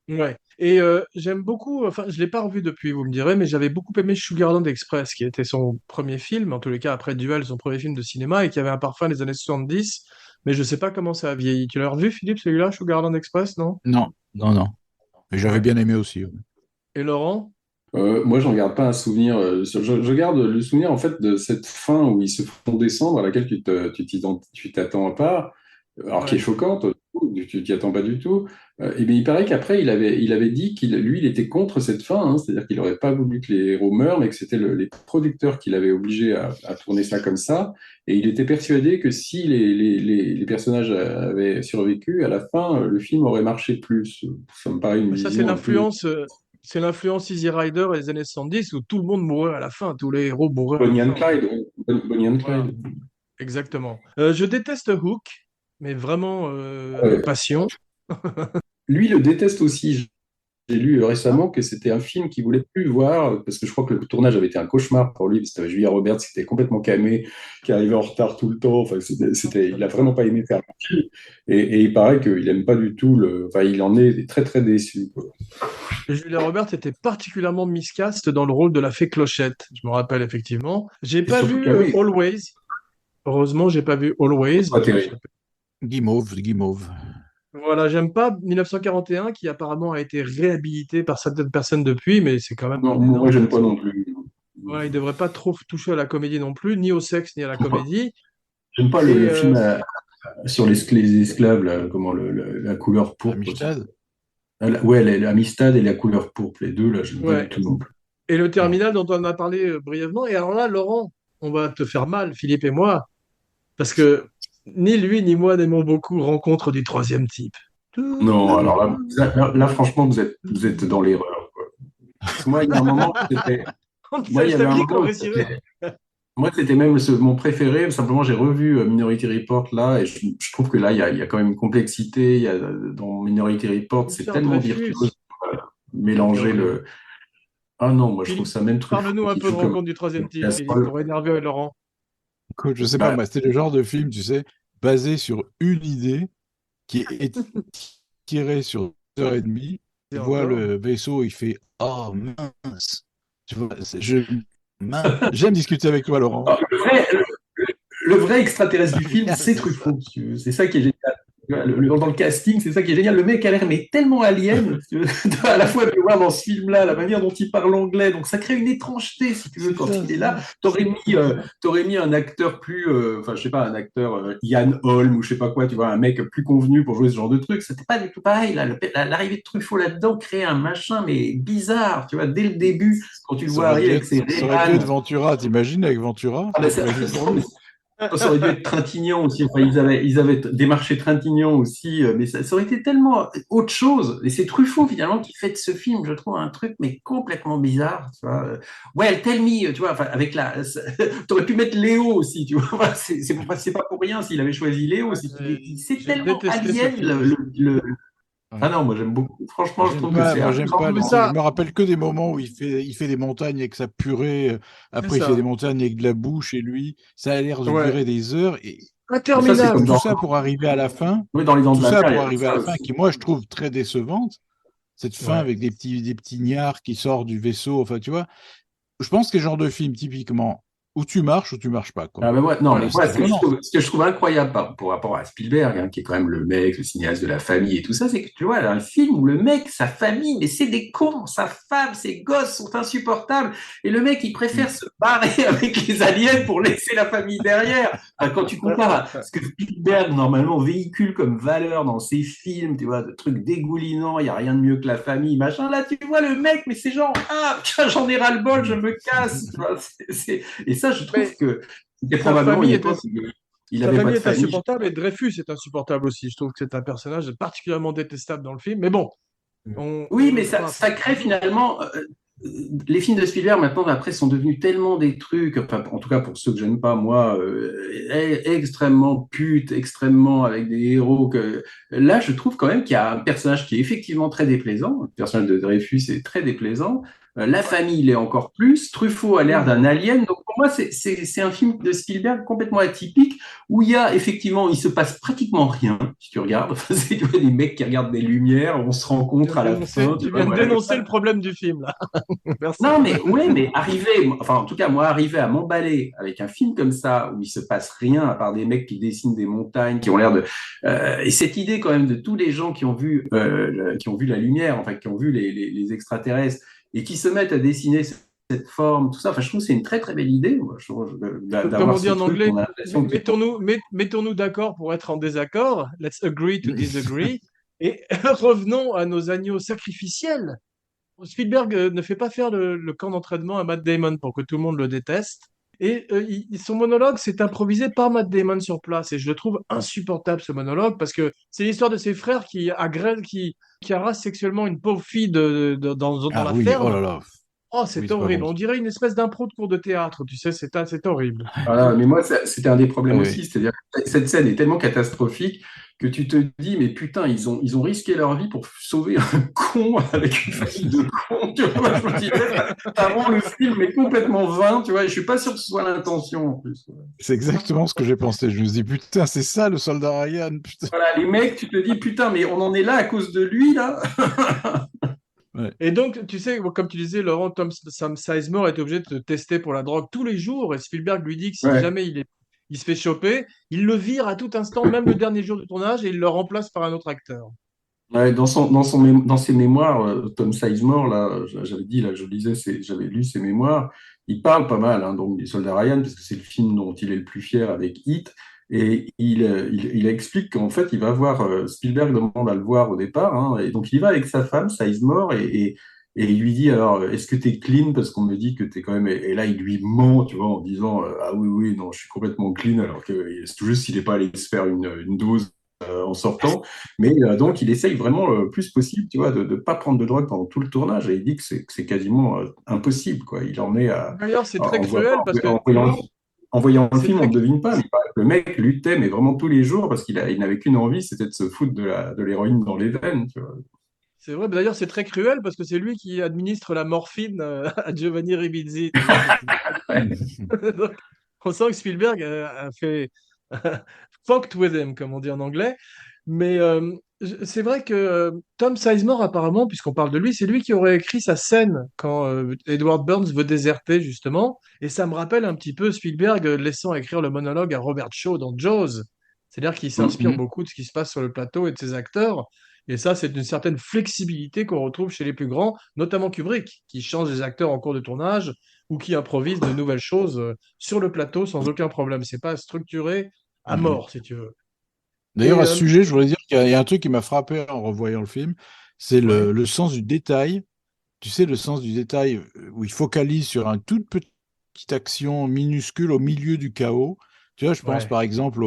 Ouais. Et j'aime beaucoup, enfin, je l'ai pas revu depuis, vous me direz, mais j'avais beaucoup aimé Sugarland Express, qui était son premier film, en tous les cas après Duel, son premier film de cinéma, et qui avait un parfum des années 70, mais je sais pas comment ça a vieilli. Tu l'as revu, Philippe, celui-là, Sugarland Express, non? Non, non, non. Mais j'avais Ouais. bien aimé aussi. Ouais. Et Laurent? Moi, j'en garde pas un souvenir. Je garde le souvenir en fait de cette fin où ils se font descendre, à laquelle tu t'attends pas, alors qui est Ouais. choquante. Tu t'y attends pas du tout. Et bien, il paraît qu'après, il avait dit lui, il était contre cette fin, hein, c'est-à-dire qu'il n'aurait pas voulu que les héros meurent, mais que c'était les producteurs qui l'avaient obligé à tourner ça comme ça. Et il était persuadé que si les personnages avaient survécu, à la fin, le film aurait marché plus. Ça me paraît une Mais ça, vision un peu c'est l'influence Easy Rider et les années 70 où tout le monde mourait à la fin, tous les héros mouraient à la Bonnie and fin, en fait. Clyde. Bonnie and Voilà, Clyde. exactement. Je déteste Hook, mais vraiment avec Ouais. passion. Lui, il le déteste aussi. j'ai lu récemment que c'était un film qu'il voulait plus voir parce que je crois que le tournage avait été un cauchemar pour lui. C'était Julia Roberts qui était complètement camé, qui arrivait en retard tout le temps. Enfin, il a vraiment pas aimé faire le film. Et il paraît qu'il aime pas du tout enfin, il en est très très déçu, quoi. Et Julia Roberts était particulièrement miscast dans le rôle de la fée Clochette, je me rappelle effectivement. J'ai Et pas surtout vu que, oui, Always. Heureusement, j'ai pas vu Always. pas terrible. Guimauve, Guimauve. Voilà, j'aime pas 1941 qui apparemment a été réhabilité par certaines personnes depuis, mais c'est quand même Non, un moi, énorme j'aime pas classique. non plus. Voilà, il devrait pas trop toucher à la comédie non plus, ni au sexe ni à la comédie. J'aime pas Et le film sur les esclaves, là, comment la couleur pourpre. Amistad. Ouais, l'Amistad et la couleur pourpre, les deux, là, j'aime pas du ouais, tout non plus. et le Non. terminal dont on a parlé brièvement. Et alors là, Laurent, on va te faire mal, Philippe et moi, parce que ni lui ni moi n'aimons beaucoup Rencontre du troisième type. Non, alors là, franchement, vous êtes dans l'erreur, quoi. Parce que moi, il y a un moment, moi, il y Je avait un t'avais dit qu'on moment, réussirait. moi, c'était même mon préféré. Simplement, j'ai revu Minority Report là, et je trouve que là, il y a quand même une complexité. Dans Minority Report, c'est Richard tellement Dreyfus. virtuose, C'était mélanger horrible. le. Ah non, moi, je trouve Philippe, ça même Truffaut parle-nous un qui peu de joue comme Rencontre du troisième type, Philippe, casserole. pour énerver Laurent. Écoute, je sais pas, Bah, moi, c'était le genre de film, tu sais, basé sur une idée qui est tirée sur 2 heures et demie. Et Il voit encore. le vaisseau, il fait oh mince. Tu vois, j'aime discuter avec toi, Laurent. ah, le vrai extraterrestre Ah du oui, film, c'est c'est ça. Truffaut, si tu veux. C'est ça qui est génial. Dans le casting, c'est ça qui est génial. Le mec a l'air mais tellement alien, si tu veux, à la fois de le voir dans ce film-là, la manière dont il parle anglais, donc ça crée une étrangeté, si tu veux, C'est quand ça, il est c'est là. ça. T'aurais mis un acteur plus, enfin, je sais pas, un acteur Ian Holm ou je sais pas quoi, tu vois, un mec plus convenu pour jouer ce genre de truc. C'était pas du tout pareil. Là, l'arrivée de Truffaut là-dedans crée un machin, mais bizarre, tu vois, dès le début, quand tu le vois arriver avec ses Ça aurait dû être Ray-Ban. Ventura, t'imagines, avec Ventura? Ah Ça ben, aurait été ça, drôle. ça aurait dû être Trintignant aussi. Enfin, ils avaient démarché Trintignant aussi, mais ça aurait été tellement autre chose. Et c'est Truffaut finalement qui fait de ce film, je trouve, un truc mais complètement bizarre. Tu vois. Well, tell me, tu vois, enfin, avec t'aurais pu mettre Léo aussi, tu vois. Enfin, c'est pas pour rien s'il avait choisi Léo, Ouais, c'est c'est j'ai tellement détesté ce alien. film aussi. Ah Ouais. non, moi j'aime beaucoup. Franchement, je J'aime trouve que pas, c'est moi un j'aime J'ai grand pas. trouvé moment. Je ça, me rappelle que des moments où il fait des montagnes avec sa purée. c'est Après, il fait des ça. montagnes avec de la boue chez lui. Ça a l'air de Ouais, durer des heures. Et Mais ça, c'est interminable. comme tout dans, ça pour arriver à la fin. oui, dans Les Dents Tout de la ça Mer, il y pour avait arriver à ça la fin, aussi. qui moi je trouve très décevante. Cette fin Ouais. avec des petits gnards qui sortent du vaisseau. Enfin, tu vois, je pense que c'est le genre de film typiquement où tu marches ou tu marches pas, quoi. Ah ben non, mais Voilà, moi, c'est vraiment. ce que je trouve incroyable par rapport à Spielberg, hein, qui est quand même le mec, le cinéaste de la famille et tout ça, c'est que tu vois, un film où le mec, sa famille, mais c'est des cons, sa femme, ses gosses sont insupportables, et le mec, il préfère se barrer avec les aliens pour laisser la famille derrière. Enfin, quand tu compares à ce que Spielberg, normalement, véhicule comme valeur dans ses films, tu vois, de trucs dégoulinants, il n'y a rien de mieux que la famille, machin, là, tu vois, le mec, mais c'est genre, ah, putain, j'en ai ras-le-bol, je me casse, tu vois, et ça, je trouve Mais que c'était sa probablement une famille époque où il sa n'avait pas famille de est famille. insupportable et Dreyfus est insupportable aussi. Je trouve que c'est un personnage particulièrement détestable dans le film. Mais bon, on Oui, le mais ça, fera pour ça un crée jour. finalement. Les films de Spielberg maintenant après sont devenus tellement des trucs, enfin, en tout cas pour ceux que j'aime pas moi, extrêmement putes, extrêmement avec des héros que là je trouve quand même qu'il y a un personnage qui est effectivement très déplaisant. Le personnage de Dreyfus est très déplaisant. La Ouais. famille l'est encore plus. Truffaut a l'air Oui. d'un alien. Donc pour moi c'est un film de Spielberg complètement atypique où il y a effectivement il se passe pratiquement rien si tu regardes. Enfin, c'est tu vois, des mecs qui regardent des lumières, on se rencontre à la fin. Tu Tu vois, viens de voilà, dénoncer le problème du film, là. Merci. non, mais ouais, mais arriver, enfin, en tout cas, moi, arriver à m'emballer avec un film comme ça, où il se passe rien, à part des mecs qui dessinent des montagnes, qui ont l'air de, et cette idée quand même de tous les gens qui ont vu la lumière, enfin, qui ont vu les extraterrestres, et qui se mettent à dessiner cette forme, tout ça, enfin, je trouve que c'est une très très belle idée, moi, je trouve, Comme d'avoir on dit ce en truc, anglais, on a l'impression qu'il faut. mettons-nous d'accord pour être en désaccord. Let's agree to disagree. Et revenons à nos agneaux sacrificiels. Spielberg ne fait pas faire le camp d'entraînement à Matt Damon pour que tout le monde le déteste. Et son monologue s'est improvisé par Matt Damon sur place. Et je le trouve insupportable, ce monologue, parce que c'est l'histoire de ses frères qui agressent, qui harassent sexuellement une pauvre fille dans Ah la oui, oh ferme. là là. Oh, Oui, c'est c'est pas horrible. bon. On dirait une espèce d'impro de cours de théâtre, tu sais, c'est horrible. Voilà, mais moi, c'était un des Ouais, problèmes ouais. aussi. C'est-à-dire que cette scène est tellement catastrophique que tu te dis, mais putain, ils ont risqué leur vie pour sauver un con avec une famille de cons. Tu vois, je me disais, ça rend le film est complètement vain, tu vois, et je suis pas sûr que ce soit l'intention en plus. C'est exactement ce que j'ai pensé. Je me suis dit, putain, c'est ça le soldat Ryan, putain. Voilà, les mecs, tu te dis, putain, mais on en est là à cause de lui, là. Ouais. Et donc, tu sais, comme tu disais, Laurent, Sam Sizemore est obligé de se tester pour la drogue tous les jours. Et Spielberg lui dit que si Ouais. jamais il se fait choper, il le vire à tout instant, même le dernier jour du tournage, et il le remplace par un autre acteur. Ouais, dans ses mémoires, Tom Sizemore, là, j'avais dit, là, je lisais, j'avais lu ses mémoires, il parle pas mal, hein, donc, des Soldats Ryan, parce que c'est le film dont il est le plus fier avec Heat, et il explique qu'en fait, il va voir, Spielberg demande à le voir au départ, hein, et donc il va avec sa femme, Sizemore, et il lui dit, alors, est-ce que tu es clean, parce qu'on me dit que tu es quand même, et là, il lui ment, tu vois, en disant, ah oui, oui, non, je suis complètement clean, alors que c'est tout juste s'il n'est pas allé se faire une dose en sortant. Mais donc, il essaye vraiment le plus possible, tu vois, de ne pas prendre de drogue pendant tout le tournage. Et il dit que c'est quasiment impossible, quoi. Il en est D'ailleurs, c'est très en, voit- cruel parce que en voyant le c'est film, on très, ne devine pas, mais il paraît que le mec luttait, mais vraiment tous les jours, parce il n'avait qu'une envie, c'était de se foutre de l'héroïne dans les veines, tu vois. c'est vrai. Mais d'ailleurs, c'est très cruel parce que c'est lui qui administre la morphine à Giovanni Ribisi, tu vois, quand Donc, on sent que Spielberg a fait fucked with him, comme on dit en anglais. Mais c'est vrai que Tom Sizemore, apparemment, puisqu'on parle de lui, c'est lui qui aurait écrit sa scène quand Edward Burns veut déserter, justement. Et ça me rappelle un petit peu Spielberg laissant écrire le monologue à Robert Shaw dans Jaws. C'est-à-dire qu'il s'inspire Mhm. beaucoup de ce qui se passe sur le plateau et de ses acteurs. Et ça, c'est une certaine flexibilité qu'on retrouve chez les plus grands, notamment Kubrick, qui change les acteurs en cours de tournage ou qui improvise de nouvelles choses sur le plateau sans aucun problème. C'est pas structuré à Mhm. mort, si tu veux. D'ailleurs, Et à ce sujet, je voudrais dire qu'il y a un truc qui m'a frappé en revoyant le film, c'est ouais, le sens du détail. Tu sais, le sens du détail où il focalise sur une toute petite action minuscule au milieu du chaos. Tu vois, je pense ouais, par exemple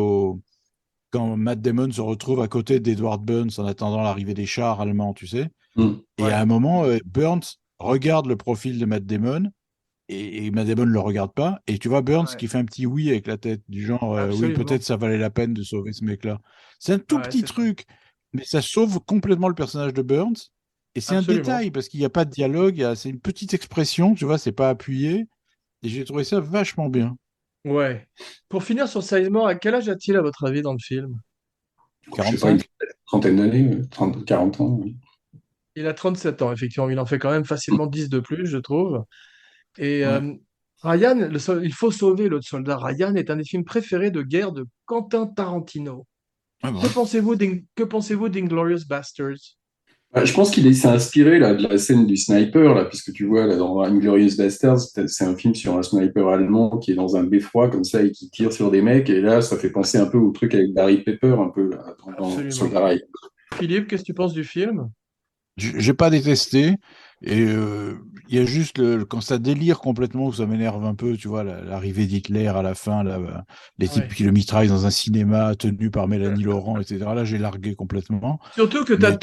quand Matt Damon se retrouve à côté d'Edward Burns en attendant l'arrivée des chars allemands, tu sais. Mhm. Et à ouais, un moment, Burns regarde le profil de Matt Damon et Matt Damon ne le regarde pas. Et tu vois Burns ouais, qui fait un petit oui avec la tête, du genre oui, absolument. peut-être ça valait la peine de sauver ce mec-là. C'est un tout Ouais, petit c'est ça. truc, mais ça sauve complètement le personnage de Burns. Et c'est un Absolument. détail parce qu'il n'y a pas de dialogue, c'est une petite expression, tu vois, c'est pas appuyé. Et j'ai trouvé ça vachement bien. Ouais. Pour finir sur Sizemore, à quel âge a-t-il, à votre avis, dans le film? Je sais pas, une 45? trentaine d'années, 30, 40 ans. Oui. Il a 37 ans, effectivement. Il en fait quand même facilement 10 de plus, je trouve. Et Ouais. Ryan, il faut sauver l'autre soldat. Ryan est un des films préférés de guerre de Quentin Tarantino. Ah bon? Que pensez-vous d'Inglourious Basterds? Je pense qu'il s'est inspiré là, de la scène du sniper, là, puisque tu vois, là, dans Inglourious Basterds, c'est un film sur un sniper allemand qui est dans un beffroi comme ça et qui tire sur des mecs. Et là, ça fait penser un peu au truc avec Barry Pepper, un peu là, sur le Absolument. Rail. Philippe, qu'est-ce que tu penses du film? J'ai pas détesté. Et il y a juste quand ça délire complètement, où ça m'énerve un peu, tu vois, l'arrivée d'Hitler à la fin, là, les types Ouais. qui le mitraillent dans un cinéma tenu par Mélanie Laurent, etc. Là, j'ai largué complètement. Surtout que tu as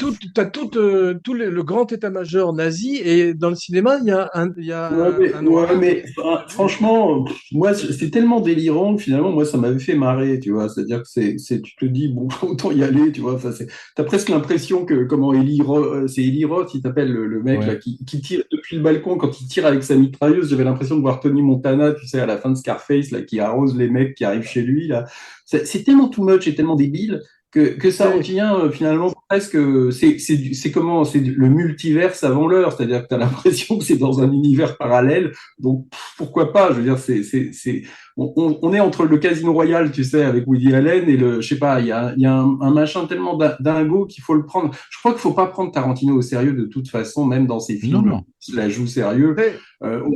Mais le grand état-major nazi et dans le cinéma, il y a un Ouais, noir. mais franchement, moi, c'est tellement délirant que finalement, moi, ça m'avait fait marrer, tu vois. C'est-à-dire que tu te dis, bon, autant y aller, tu vois. Enfin, t'as presque l'impression que, comment c'est Eli Roth, il s'appelle le mec là, ouais. qui tire depuis le balcon. Quand il tire avec sa mitrailleuse, j'avais l'impression de voir Tony Montana, tu sais, à la fin de Scarface, là, qui arrose les mecs qui arrivent chez lui, là. C'est tellement too much et tellement débile que ça en C'est devient finalement presque c'est le multiverse avant l'heure, c'est-à-dire que tu as l'impression que c'est dans un univers parallèle, donc pourquoi pas, je veux dire on est entre le Casino Royale, tu sais, avec Woody Allen et le je sais pas, il y a un machin tellement dingo qu'il faut le prendre. Je crois qu'il faut pas prendre Tarantino au sérieux de toute façon, même dans ses Non, films non. il la joue sérieux.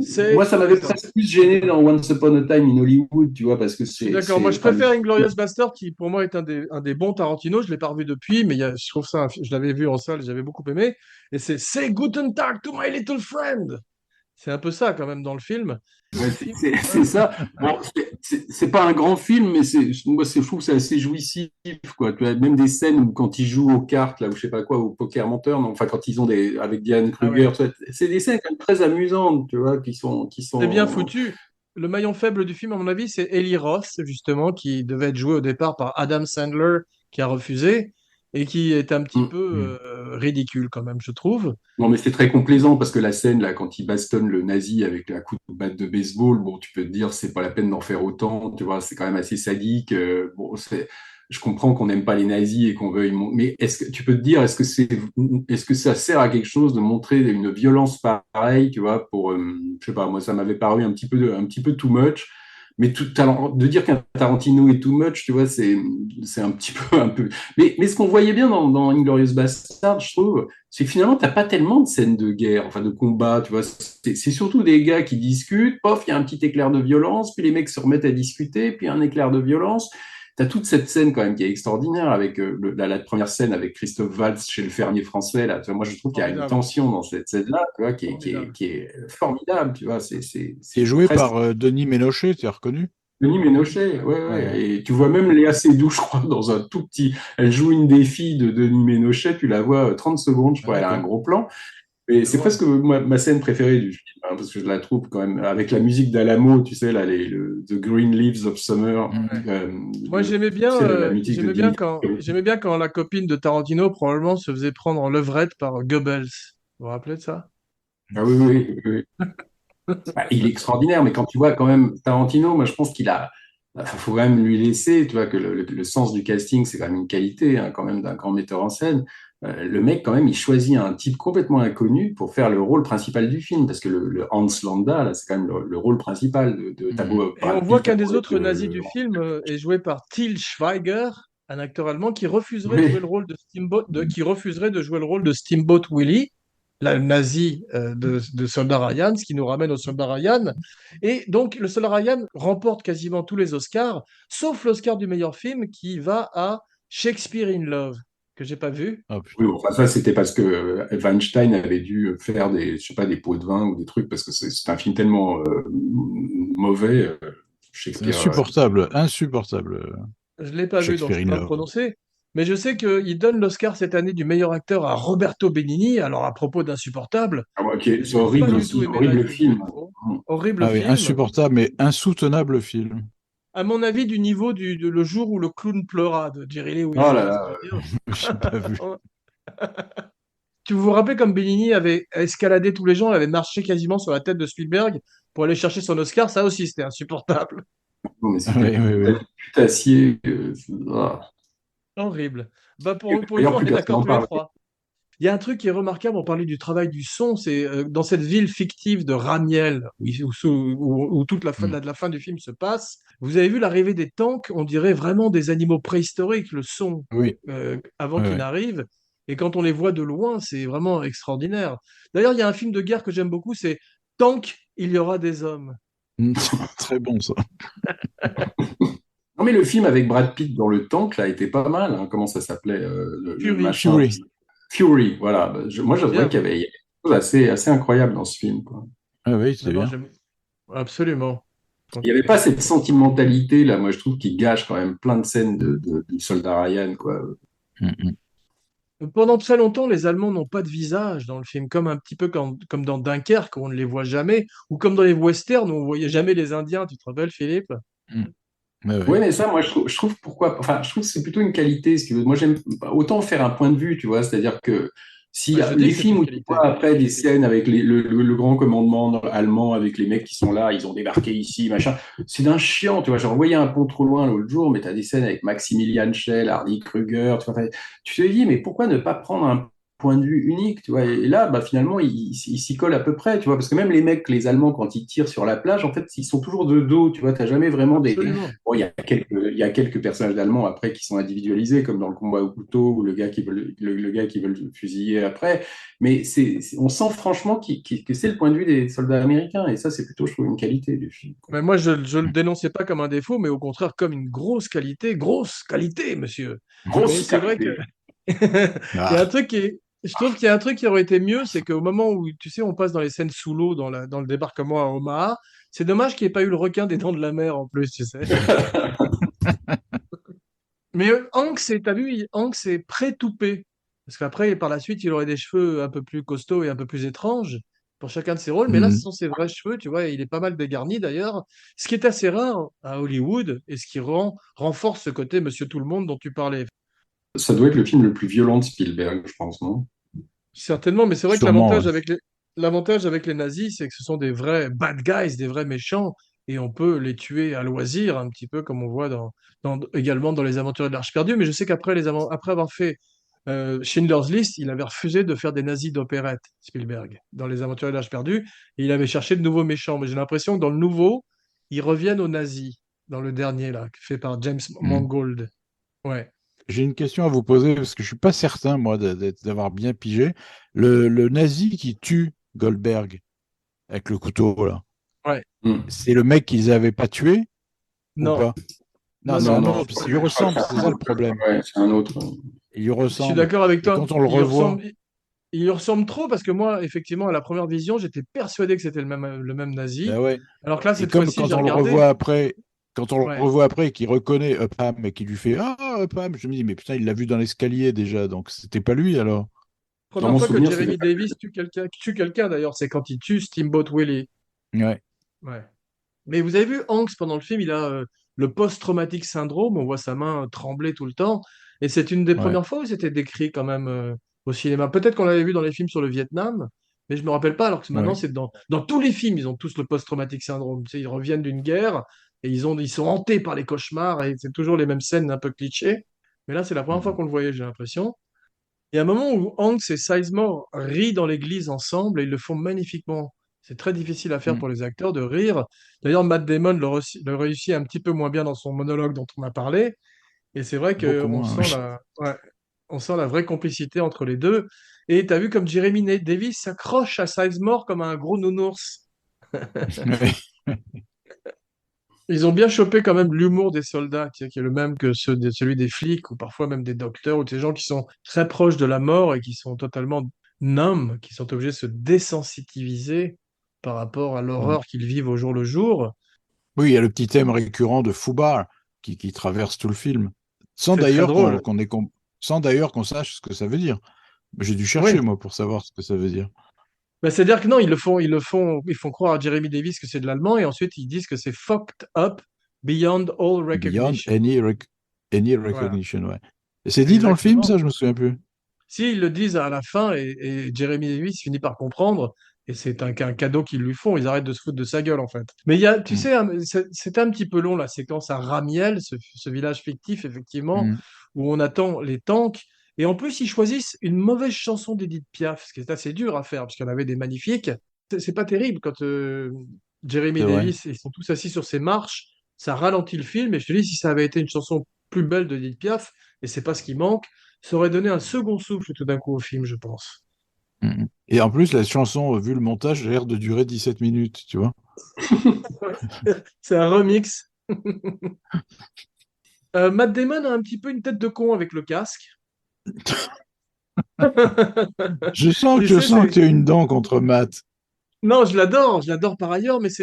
c'est Moi, ça c'est m'avait ça. presque plus gêné dans Once Upon a Time in Hollywood, tu vois, parce que Je suis d'accord. Moi, je enfin, préfère Inglourious Basterds, qui pour moi est un des bons Tarantino. Je l'ai pas revu depuis, mais je trouve ça, je l'avais vu en salle, j'avais beaucoup aimé. Et c'est Say Guten Tag to my little friend. C'est un peu ça quand même dans le film. ouais, Il- c'est ça. Bon, c'est pas un grand film, mais je trouve que c'est assez jouissif, quoi. Tu as même des scènes où quand ils jouent aux cartes, là, ou je sais pas quoi, au poker menteur, non, enfin, quand ils ont avec Diane Ah Kruger, ouais. c'est des scènes quand même très amusantes, tu vois, qui C'est bien sont, foutu. Le maillon faible du film, à mon avis, c'est Eli Roth, justement, qui devait être joué au départ par Adam Sandler, qui a refusé, et qui est un petit mm. peu ridicule quand même, je trouve. Non, mais c'est très complaisant parce que la scène, là, quand il bastonne le nazi avec la coup de batte de baseball, bon, tu peux te dire, c'est pas la peine d'en faire autant, tu vois, c'est quand même assez sadique. Bon, je comprends qu'on n'aime pas les nazis et qu'on veuille, mais est-ce que tu peux te dire, est-ce que ça sert à quelque chose de montrer une violence pareille, tu vois, pour, je sais pas, moi, ça m'avait paru un petit peu too much. Mais de dire qu'un Tarantino est too much, tu vois, c'est un petit peu, un peu. Mais ce qu'on voyait bien dans Inglourious Basterds, je trouve, c'est que finalement, t'as pas tellement de scènes de guerre, enfin de combat, tu vois. C'est surtout des gars qui discutent, pof, il y a un petit éclair de violence, puis les mecs se remettent à discuter, puis un éclair de violence. T'as toute cette scène quand même qui est extraordinaire avec la première scène avec Christophe Waltz chez le fermier français. Là, tu vois, moi, je trouve qu'il y a une Formidable. tension dans cette scène-là, tu vois, Formidable. qui est formidable, tu vois. Qui est C'est joué presque par Denis Ménochet, tu as reconnu? Denis Ménochet, ouais, Ouais, ouais. ouais. Et tu vois même Léa Seydoux, je crois, dans un tout petit. Elle joue une des filles de Denis Ménochet, tu la vois 30 secondes, je Ah, crois, elle a un d'accord. gros plan. Et C'est c'est drôle. presque ma scène préférée du film, hein, parce que je la trouve quand même avec la musique d'Alamo, tu sais, là, The Green Leaves of Summer, Mhm. Moi, tu sais, la musique de Jimmy. j'aimais bien quand la copine de Tarantino probablement se faisait prendre en levrette par Goebbels. Vous vous rappelez de ça? Ah oui, oui, oui. Oui. Bah, il est extraordinaire, mais quand tu vois quand même Tarantino, moi je pense qu'il a, enfin, faut quand même lui laisser, tu vois, que le sens du casting, c'est quand même une qualité, hein, quand même d'un grand metteur en scène. Le mec, quand même, il choisit un type complètement inconnu pour faire le rôle principal du film, parce que le Hans Landa, là, c'est quand même le rôle principal de Mhm. Tabo Et on Brad voit Pitt. qu'un des autres nazis du film est joué par Til Schweiger, un acteur allemand qui refuserait de jouer le Oui, rôle de qui refuserait de jouer le rôle de Steamboat Willie, le nazi de Soldat Ryan, ce qui nous ramène au Soldat Ryan. Et donc, le Soldat Ryan remporte quasiment tous les Oscars, sauf l'Oscar du meilleur film qui va à Shakespeare in Love, que j'ai pas vu. Ah, oui, putain. bon, enfin, ça, c'était parce que Weinstein avait dû faire je sais pas, des pots de vin ou des trucs, parce que c'est un film tellement mauvais, C'est Shakespeare. insupportable, insupportable, Je l'ai pas vu, donc Shakespeare je in peux pas me Love. prononcer. Mais je sais qu'il donne l'Oscar cette année du meilleur acteur à Roberto Benigni. Alors, à propos d'insupportable, Ah, ouais, ok, c'est j'ai pas horrible du tout aussi, aimé horrible film. l'intro. Horrible Ah oui, film. insupportable, mais insoutenable film. À mon avis, du niveau de Le jour où le clown pleura de Jerry Oh Lewis. là Tu vois ce que je là, veux dire? J'ai pas vu. Tu vous rappelez comme Benigni avait escaladé tous les gens, il avait marché quasiment sur la tête de Spielberg pour aller chercher son Oscar? Ça aussi, c'était insupportable. non, mais Ah oui, c'était oui, oui. putassier. Ah. Horrible. Bah, Et pour une d'ailleurs, fois, on plus est d'accord personne n'en tous les parle. trois. Il y a un truc qui est remarquable, on parlait du travail du son, c'est dans cette ville fictive de Ramiel, où toute Mm. la fin du film se passe, vous avez vu l'arrivée des tanks, on dirait vraiment des animaux préhistoriques, le son Oui, avant oui, qu'ils oui. n'arrivent, et quand on les voit de loin, c'est vraiment extraordinaire. D'ailleurs, il y a un film de guerre que j'aime beaucoup, c'est Tank, il y aura des hommes. Mm. Très bon ça. Non, mais le film avec Brad Pitt dans le tank, là, était pas mal, hein. Comment ça s'appelait, le Fury, machin? Fury. Fury, voilà. Moi, je trouvais bien qu'il vu. y avait quelque chose assez incroyable dans ce film, quoi. Ah oui, Non, c'est non, bien. j'aime absolument. Il n'y avait pas cette sentimentalité, là, moi, je trouve, qui gâche quand même plein de scènes du soldat Ryan, quoi. Mm, mm. Pendant très longtemps, les Allemands n'ont pas de visage dans le film, comme un petit peu comme dans Dunkerque, où on ne les voit jamais, ou comme dans les westerns, où on voyait jamais les Indiens, tu te rappelles, Philippe? Mm. Ouais, Oui, ouais. mais ça, moi, je trouve pourquoi. Enfin, je trouve que c'est plutôt une qualité, si tu veux. Moi, j'aime autant faire un point de vue, tu vois. C'est-à-dire que si Ouais, je dis les que c'est films une où tu qualité. vois après des scènes avec le grand commandement allemand, avec les mecs qui sont là, ils ont débarqué ici, machin, c'est d'un chiant, tu vois. J'ai envoyé un pont trop loin l'autre jour, mais tu as des scènes avec Maximilian Schell, Hardy Kruger, tu vois. Enfin, tu te dis, mais pourquoi ne pas prendre un point de vue unique, tu vois. Et là, bah, finalement, il s'y colle à peu près, tu vois. Parce que même les mecs, les Allemands, quand ils tirent sur la plage, en fait, ils sont toujours de dos, tu vois. Tu n'as jamais vraiment des. Absolument. Bon, il y a quelques personnages d'Allemands après qui sont individualisés, comme dans le combat au couteau ou le gars qui veut le fusiller après. Mais on sent franchement que c'est le point de vue des soldats américains. Et ça, c'est plutôt, je trouve, une qualité du film, quoi. Mais moi, je ne le dénonçais pas comme un défaut, mais au contraire comme une grosse qualité, monsieur. Mais Grosse c'est vrai que qualité. il y a un Ah, truc je trouve qu'il y a un truc qui aurait été mieux, c'est qu'au moment où, tu sais, on passe dans les scènes sous l'eau, dans le débarquement à Omaha, C'est dommage qu'il n'y ait pas eu le requin des dents de la mer en plus, tu sais. Mais t'as vu, Hanks est pré-toupé. Parce qu'après, par la suite, il aurait des cheveux un peu plus costauds et un peu plus étranges pour chacun de ses rôles. Mais là, ce Mhm. sont ses vrais cheveux, tu vois, et il est pas mal dégarni d'ailleurs. Ce qui est assez rare à Hollywood et ce qui renforce ce côté Monsieur Tout-le-Monde dont tu parlais. Ça doit être le film le plus violent de Spielberg, je pense, non? Certainement, mais c'est vrai que Sûrement, ouais. l'avantage avec les nazis, c'est que ce sont des vrais bad guys, des vrais méchants, et on peut les tuer à loisir, un petit peu comme on voit également dans Les Aventuriers de l'Arche perdue. Mais je sais après avoir fait Schindler's List, il avait refusé de faire des nazis d'opérette, Spielberg, dans Les Aventuriers de l'Arche perdue, et il avait cherché de nouveaux méchants. Mais j'ai l'impression que dans le nouveau, ils reviennent aux nazis, dans le dernier, là, fait par James Mhm. Mangold. Ouais. J'ai une question à vous poser parce que je suis pas certain, moi, d'avoir bien pigé. Le nazi qui tue Goldberg avec le couteau, là, Ouais. Hmm. c'est le mec qu'ils avaient pas tué ou Non, pas? Non, non, c'est non, Non, un non, non. autre, parce qu'il lui ressemble, c'est ça le problème. ouais, c'est un autre. Il lui Je suis ressemble. d'accord avec Et toi. quand on le revoit, Il lui ressemble trop parce que moi, effectivement, à la première vision, j'étais persuadé que c'était le même nazi. ben ouais. Alors que là, Et cette comme fois-ci, quand j'ai on le regardé. revoit après, quand on le Ouais. revoit après et qu'il reconnaît Upham et qu'il lui fait Ah, Upham, je me dis, mais putain, il l'a vu dans l'escalier déjà, donc c'était pas lui alors. Dans Première mon fois que souvenir, c'était Jeremy Davis tue quelqu'un d'ailleurs, c'est quand il tue Steamboat Willie. Ouais, Ouais. Mais vous avez vu, Hanks, pendant le film, il a le post-traumatique syndrome. On voit sa main trembler tout le temps. Et c'est une des ouais, premières fois où c'était décrit quand même au cinéma. Peut-être qu'on l'avait vu dans les films sur le Vietnam, mais je me rappelle pas. Alors que maintenant, ouais. c'est dans tous les films, ils ont tous le post-traumatique syndrome. Tu sais, ils reviennent d'une guerre et ils sont hantés par les cauchemars et c'est toujours les mêmes scènes un peu clichés. Mais là, c'est la première fois Mhm. qu'on le voyait, j'ai l'impression. Il y a un moment où Hanks et Sizemore rient dans l'église ensemble et ils le font magnifiquement. C'est très difficile à faire Mhm. pour les acteurs de rire. D'ailleurs, Matt Damon le réussit un petit peu moins bien dans son monologue dont on a parlé. Et c'est vrai Beaucoup qu'on moins, sent oui. ouais, on sent la vraie complicité entre les deux. Et tu as vu comme Jeremy Davis s'accroche à Sizemore comme un gros nounours. Ils ont bien chopé quand même l'humour des soldats, tu sais, qui est le même que celui des flics ou parfois même des docteurs ou des gens qui sont très proches de la mort et qui sont totalement numbs, qui sont obligés de se désensitiviser par rapport à Mhm. l'horreur qu'ils vivent au jour le jour. Oui, il y a le petit thème récurrent de Fubar qui traverse tout le film, sans C'est très d'ailleurs drôle. sans d'ailleurs qu'on sache ce que ça veut dire. J'ai dû Oui, chercher, moi, pour savoir ce que ça veut dire. bah, c'est-à-dire que non, ils font croire à Jeremy Davis que c'est de l'allemand et ensuite ils disent que c'est fucked up beyond all Beyond recognition. any Voilà, recognition, ouais. Et c'est dit dans le film, exactement. ça, je me souviens plus. Si, ils le disent à la fin, et Jeremy Davis finit par comprendre, et c'est un cadeau qu'ils lui font, ils arrêtent de se foutre de sa gueule, en fait. Mais tu Mhm. sais, c'était un petit peu long, la séquence à Ramiel, ce village fictif, effectivement, Mhm. où on attend les tanks, et en plus, ils choisissent une mauvaise chanson d'Edith Piaf, ce qui est assez dur à faire, parce qu'il y en avait des magnifiques. C'est pas terrible quand Jeremy C'est vrai. Davis, ils sont tous assis sur ces marches, ça ralentit le film, et je te dis, si ça avait été une chanson plus belle d'Edith Piaf, et c'est pas ce qui manque, ça aurait donné un second souffle tout d'un coup au film, je pense. Mhm. Et en plus, la chanson, vu le montage, a l'air de durer 17 minutes, tu vois. C'est un remix. Matt Damon a un petit peu une tête de con avec le casque. Tu Je sais, sens que tu as une dent contre Matt. Non, je l'adore par ailleurs, mais tu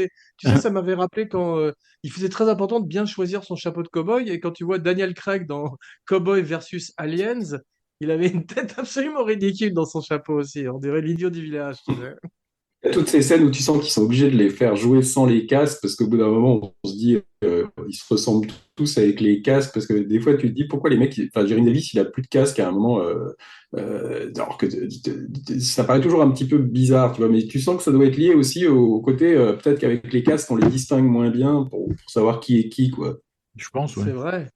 sais, ça m'avait rappelé quand il faisait très important de bien choisir son chapeau de cow-boy, et quand tu vois Daniel Craig dans Cowboy versus Aliens, il avait une tête absolument ridicule dans son chapeau aussi. On dirait l'idiot du village, tu sais. Il y a toutes ces scènes où tu sens qu'ils sont obligés de les faire jouer sans les casques parce qu'au bout d'un moment, on se dit ils se ressemblent tous avec les casques parce que des fois, tu te dis pourquoi les mecs, enfin, Jeremy Davis, il a plus de casque à un moment, alors que ça paraît toujours un petit peu bizarre, tu vois, mais tu sens que ça doit être lié aussi au côté, peut-être qu'avec les casques, on les distingue moins bien pour savoir qui est qui, quoi. Je pense, ouais. C'est vrai.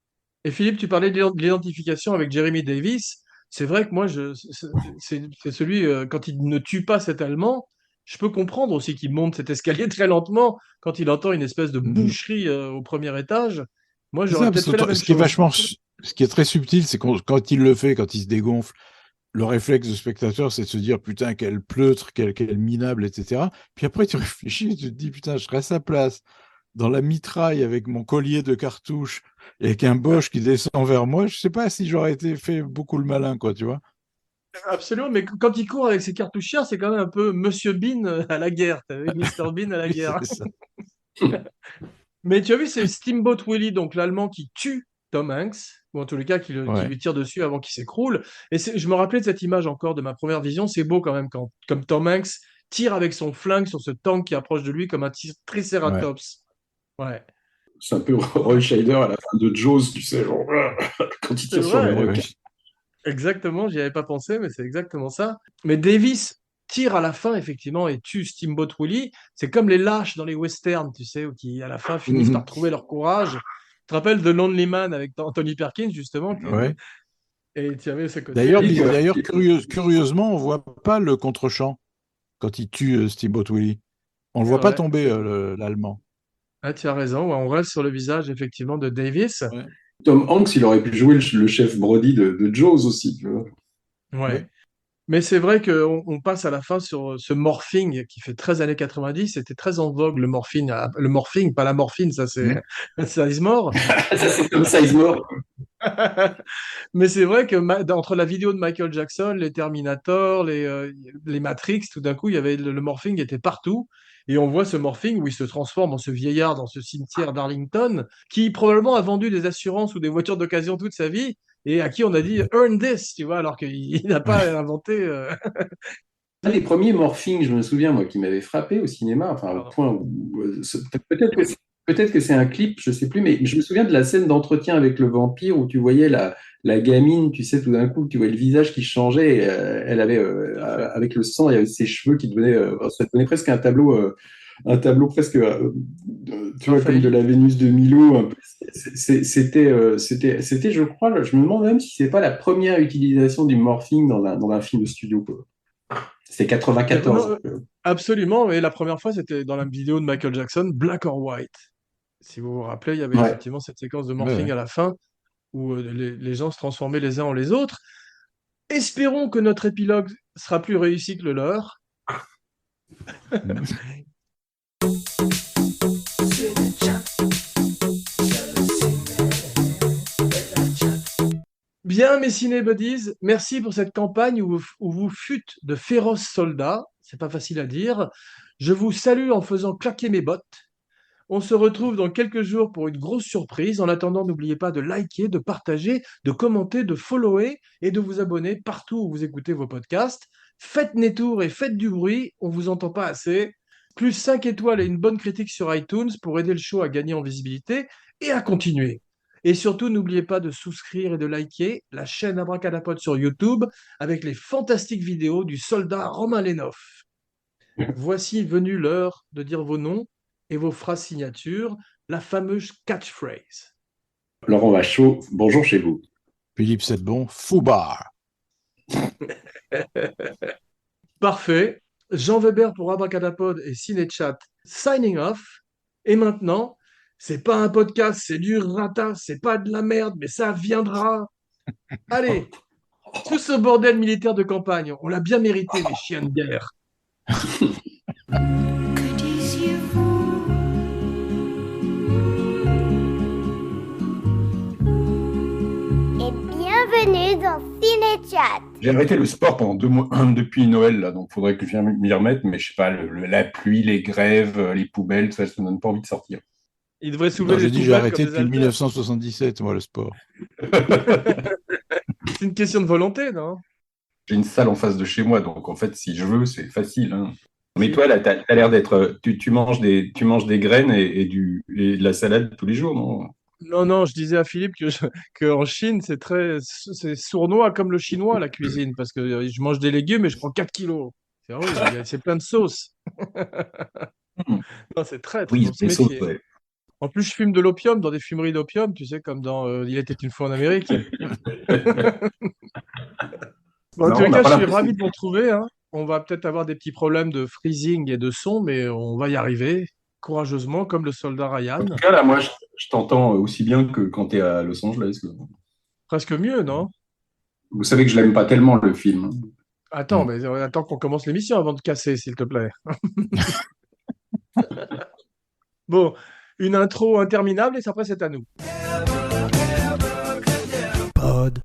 Et Philippe, tu parlais de l'identification avec Jeremy Davis. C'est vrai que moi, c'est celui, quand il ne tue pas cet Allemand, je peux comprendre aussi qu'il monte cet escalier très lentement quand il entend une espèce de Mhm. boucherie au premier étage. Moi, C'est j'aurais ça, parce peut-être fait la que même chose. ce qui est très subtil, c'est quand il le fait, quand il se dégonfle, le réflexe du spectateur, c'est de se dire, putain, quel pleutre, quel minable, etc. Puis après, tu réfléchis et tu te dis, putain, je serais à sa place, dans la mitraille avec mon collier de cartouches et avec un Bosch qui descend vers moi, je sais pas si j'aurais été fait beaucoup le malin, quoi, tu vois. Absolument, mais quand il court avec ses cartouchières, c'est quand même un peu Monsieur Bean à la guerre. T'as vu, Mr Bean à la guerre. C'est ça. Mais tu as vu, c'est Steamboat Willie, donc l'Allemand qui tue Tom Hanks, ou en tous les cas qui Ouais. lui tire dessus avant qu'il s'écroule. Et je me rappelais de cette image encore de ma première vision. C'est beau quand même quand comme Tom Hanks tire avec son flingue sur ce tank qui approche de lui comme un Ouais. triceratops. Ouais, C'est un peu Roy Scheider à la fin de Jaws, tu sais, genre, quand il c'est tire sur le vrai. Ouais, requin. ouais. Exactement, j'y avais pas pensé, mais c'est exactement ça. Mais Davis tire à la fin, effectivement, et tue Steamboat Willie. C'est comme les lâches dans les westerns, tu sais, qui, à la fin, finissent par Mhm. trouver leur courage. Tu te rappelles de Lonely Man avec Anthony Perkins, justement, Ouais. et tu avais ce côté. D'ailleurs, Et que- curieusement, on voit pas le contre-champ quand il tue Steamboat Willie. On le Ah voit pas ouais, tomber, l'Allemand. ah, tu as raison, ouais, on reste sur le visage, effectivement, de Davis. Ouais. Tom Hanks, il aurait pu jouer le chef Brody de Jaws aussi, tu vois. Ouais. Ouais. Mais c'est vrai qu'on passe à la fin sur ce morphing qui fait 13 années 90. C'était très en vogue, le morphine. Le morphing, pas la morphine, ça c'est Mhm. ça Sizemore. Ça, c'est comme Sizemore. Mais c'est vrai que entre la vidéo de Michael Jackson, les Terminator, les Matrix, tout d'un coup, il y avait le morphing était partout. Et on voit ce morphing où il se transforme en ce vieillard dans ce cimetière d'Arlington, qui probablement a vendu des assurances ou des voitures d'occasion toute sa vie, et à qui on a dit earn this, tu vois, alors qu'il il n'a pas inventé. Un des premiers morphings, je me souviens, moi, qui m'avait frappé au cinéma, enfin, au Pardon. point où. Peut-être que c'est un clip, je sais plus, mais je me souviens de la scène d'entretien avec le vampire où tu voyais la gamine, tu sais, tout d'un coup, tu voyais le visage qui changeait. Et, elle avait, Tout à fait. avec le sang, il y avait ses cheveux qui devenaient. Ça devenait presque un tableau presque, tu vois, comme de Raphaël. la Vénus de Milo. Un peu. C'était, je crois, je me demande même si c'est pas la première utilisation du morphing dans un film de studio, quoi. C'est Non, 94. absolument. Et la première fois, c'était dans la vidéo de Michael Jackson, Black or White. Si vous vous rappelez, il y avait Ouais. effectivement cette séquence de Ouais, morphing ouais. à la fin où les gens se transformaient les uns en les autres. Espérons que notre épilogue sera plus réussi que le leur. Mhm. Bien, mes ciné-buddies, merci pour cette campagne où vous fûtes de féroces soldats. C'est pas facile à dire. Je vous salue en faisant claquer mes bottes. On se retrouve dans quelques jours pour une grosse surprise. En attendant, n'oubliez pas de liker, de partager, de commenter, de follower et de vous abonner partout où vous écoutez vos podcasts. Faites des tours et faites du bruit, on vous entend pas assez. Plus 5 étoiles et une bonne critique sur iTunes pour aider le show à gagner en visibilité et à continuer. Et surtout, n'oubliez pas de souscrire et de liker la chaîne Abracadapod sur YouTube avec les fantastiques vidéos du soldat Romain Lenoff. Voici venue l'heure de dire vos noms et vos phrases signatures, la fameuse catchphrase. Laurent Vachaud, bonjour chez vous. Philippe Setbon, Foubar. Parfait. Jean Weber pour Abracadapod et Cinéchat, signing off. Et maintenant, c'est pas un podcast, c'est du rata, c'est pas de la merde, mais ça viendra. Allez, tout ce bordel militaire de campagne, on l'a bien mérité, les chiens de guerre. Que disiez-vous? Et bienvenue dans Cinéchat. J'ai arrêté le sport pendant 2 mois depuis Noël, là, donc faudrait que je vienne m'y remettre, mais je sais pas, la pluie, les grèves, les poubelles, ça me donne pas envie de sortir. Il devrait soulever Non, les j'ai dit j'ai poubelles comme arrêté des depuis haltères. 1977, moi, le sport. C'est une question de volonté, non? J'ai une salle en face de chez moi, donc en fait, si je veux, c'est facile, hein. Mais Si. toi, là, t'as l'air d'être, tu manges des graines et de la salade tous les jours, non? Non, non, je disais à Philippe que en Chine, c'est sournois comme le chinois, la cuisine, parce que je mange des légumes et je prends 4 kilos. C'est horrible, c'est plein de sauce. Hmm. Non, c'est traître Oui, dans ce les sauces, métier. ouais. En plus, je fume de l'opium dans des fumeries d'opium, tu sais, comme dans Il était une fois en Amérique. Bon, en Non, tous les on n'a cas, je pas suis l'impression. ravi de vous retrouver, hein. On va peut-être avoir des petits problèmes de freezing et de son, mais on va y arriver courageusement, comme le soldat En Ryan. tout cas, là, moi, je t'entends aussi bien que quand tu es à Los Angeles, là. Presque mieux, non? Vous savez que je l'aime pas tellement, le film. Attends, mais attends qu'on commence l'émission avant de casser, s'il te plaît. Bon, une intro interminable et après c'est à nous. Pod.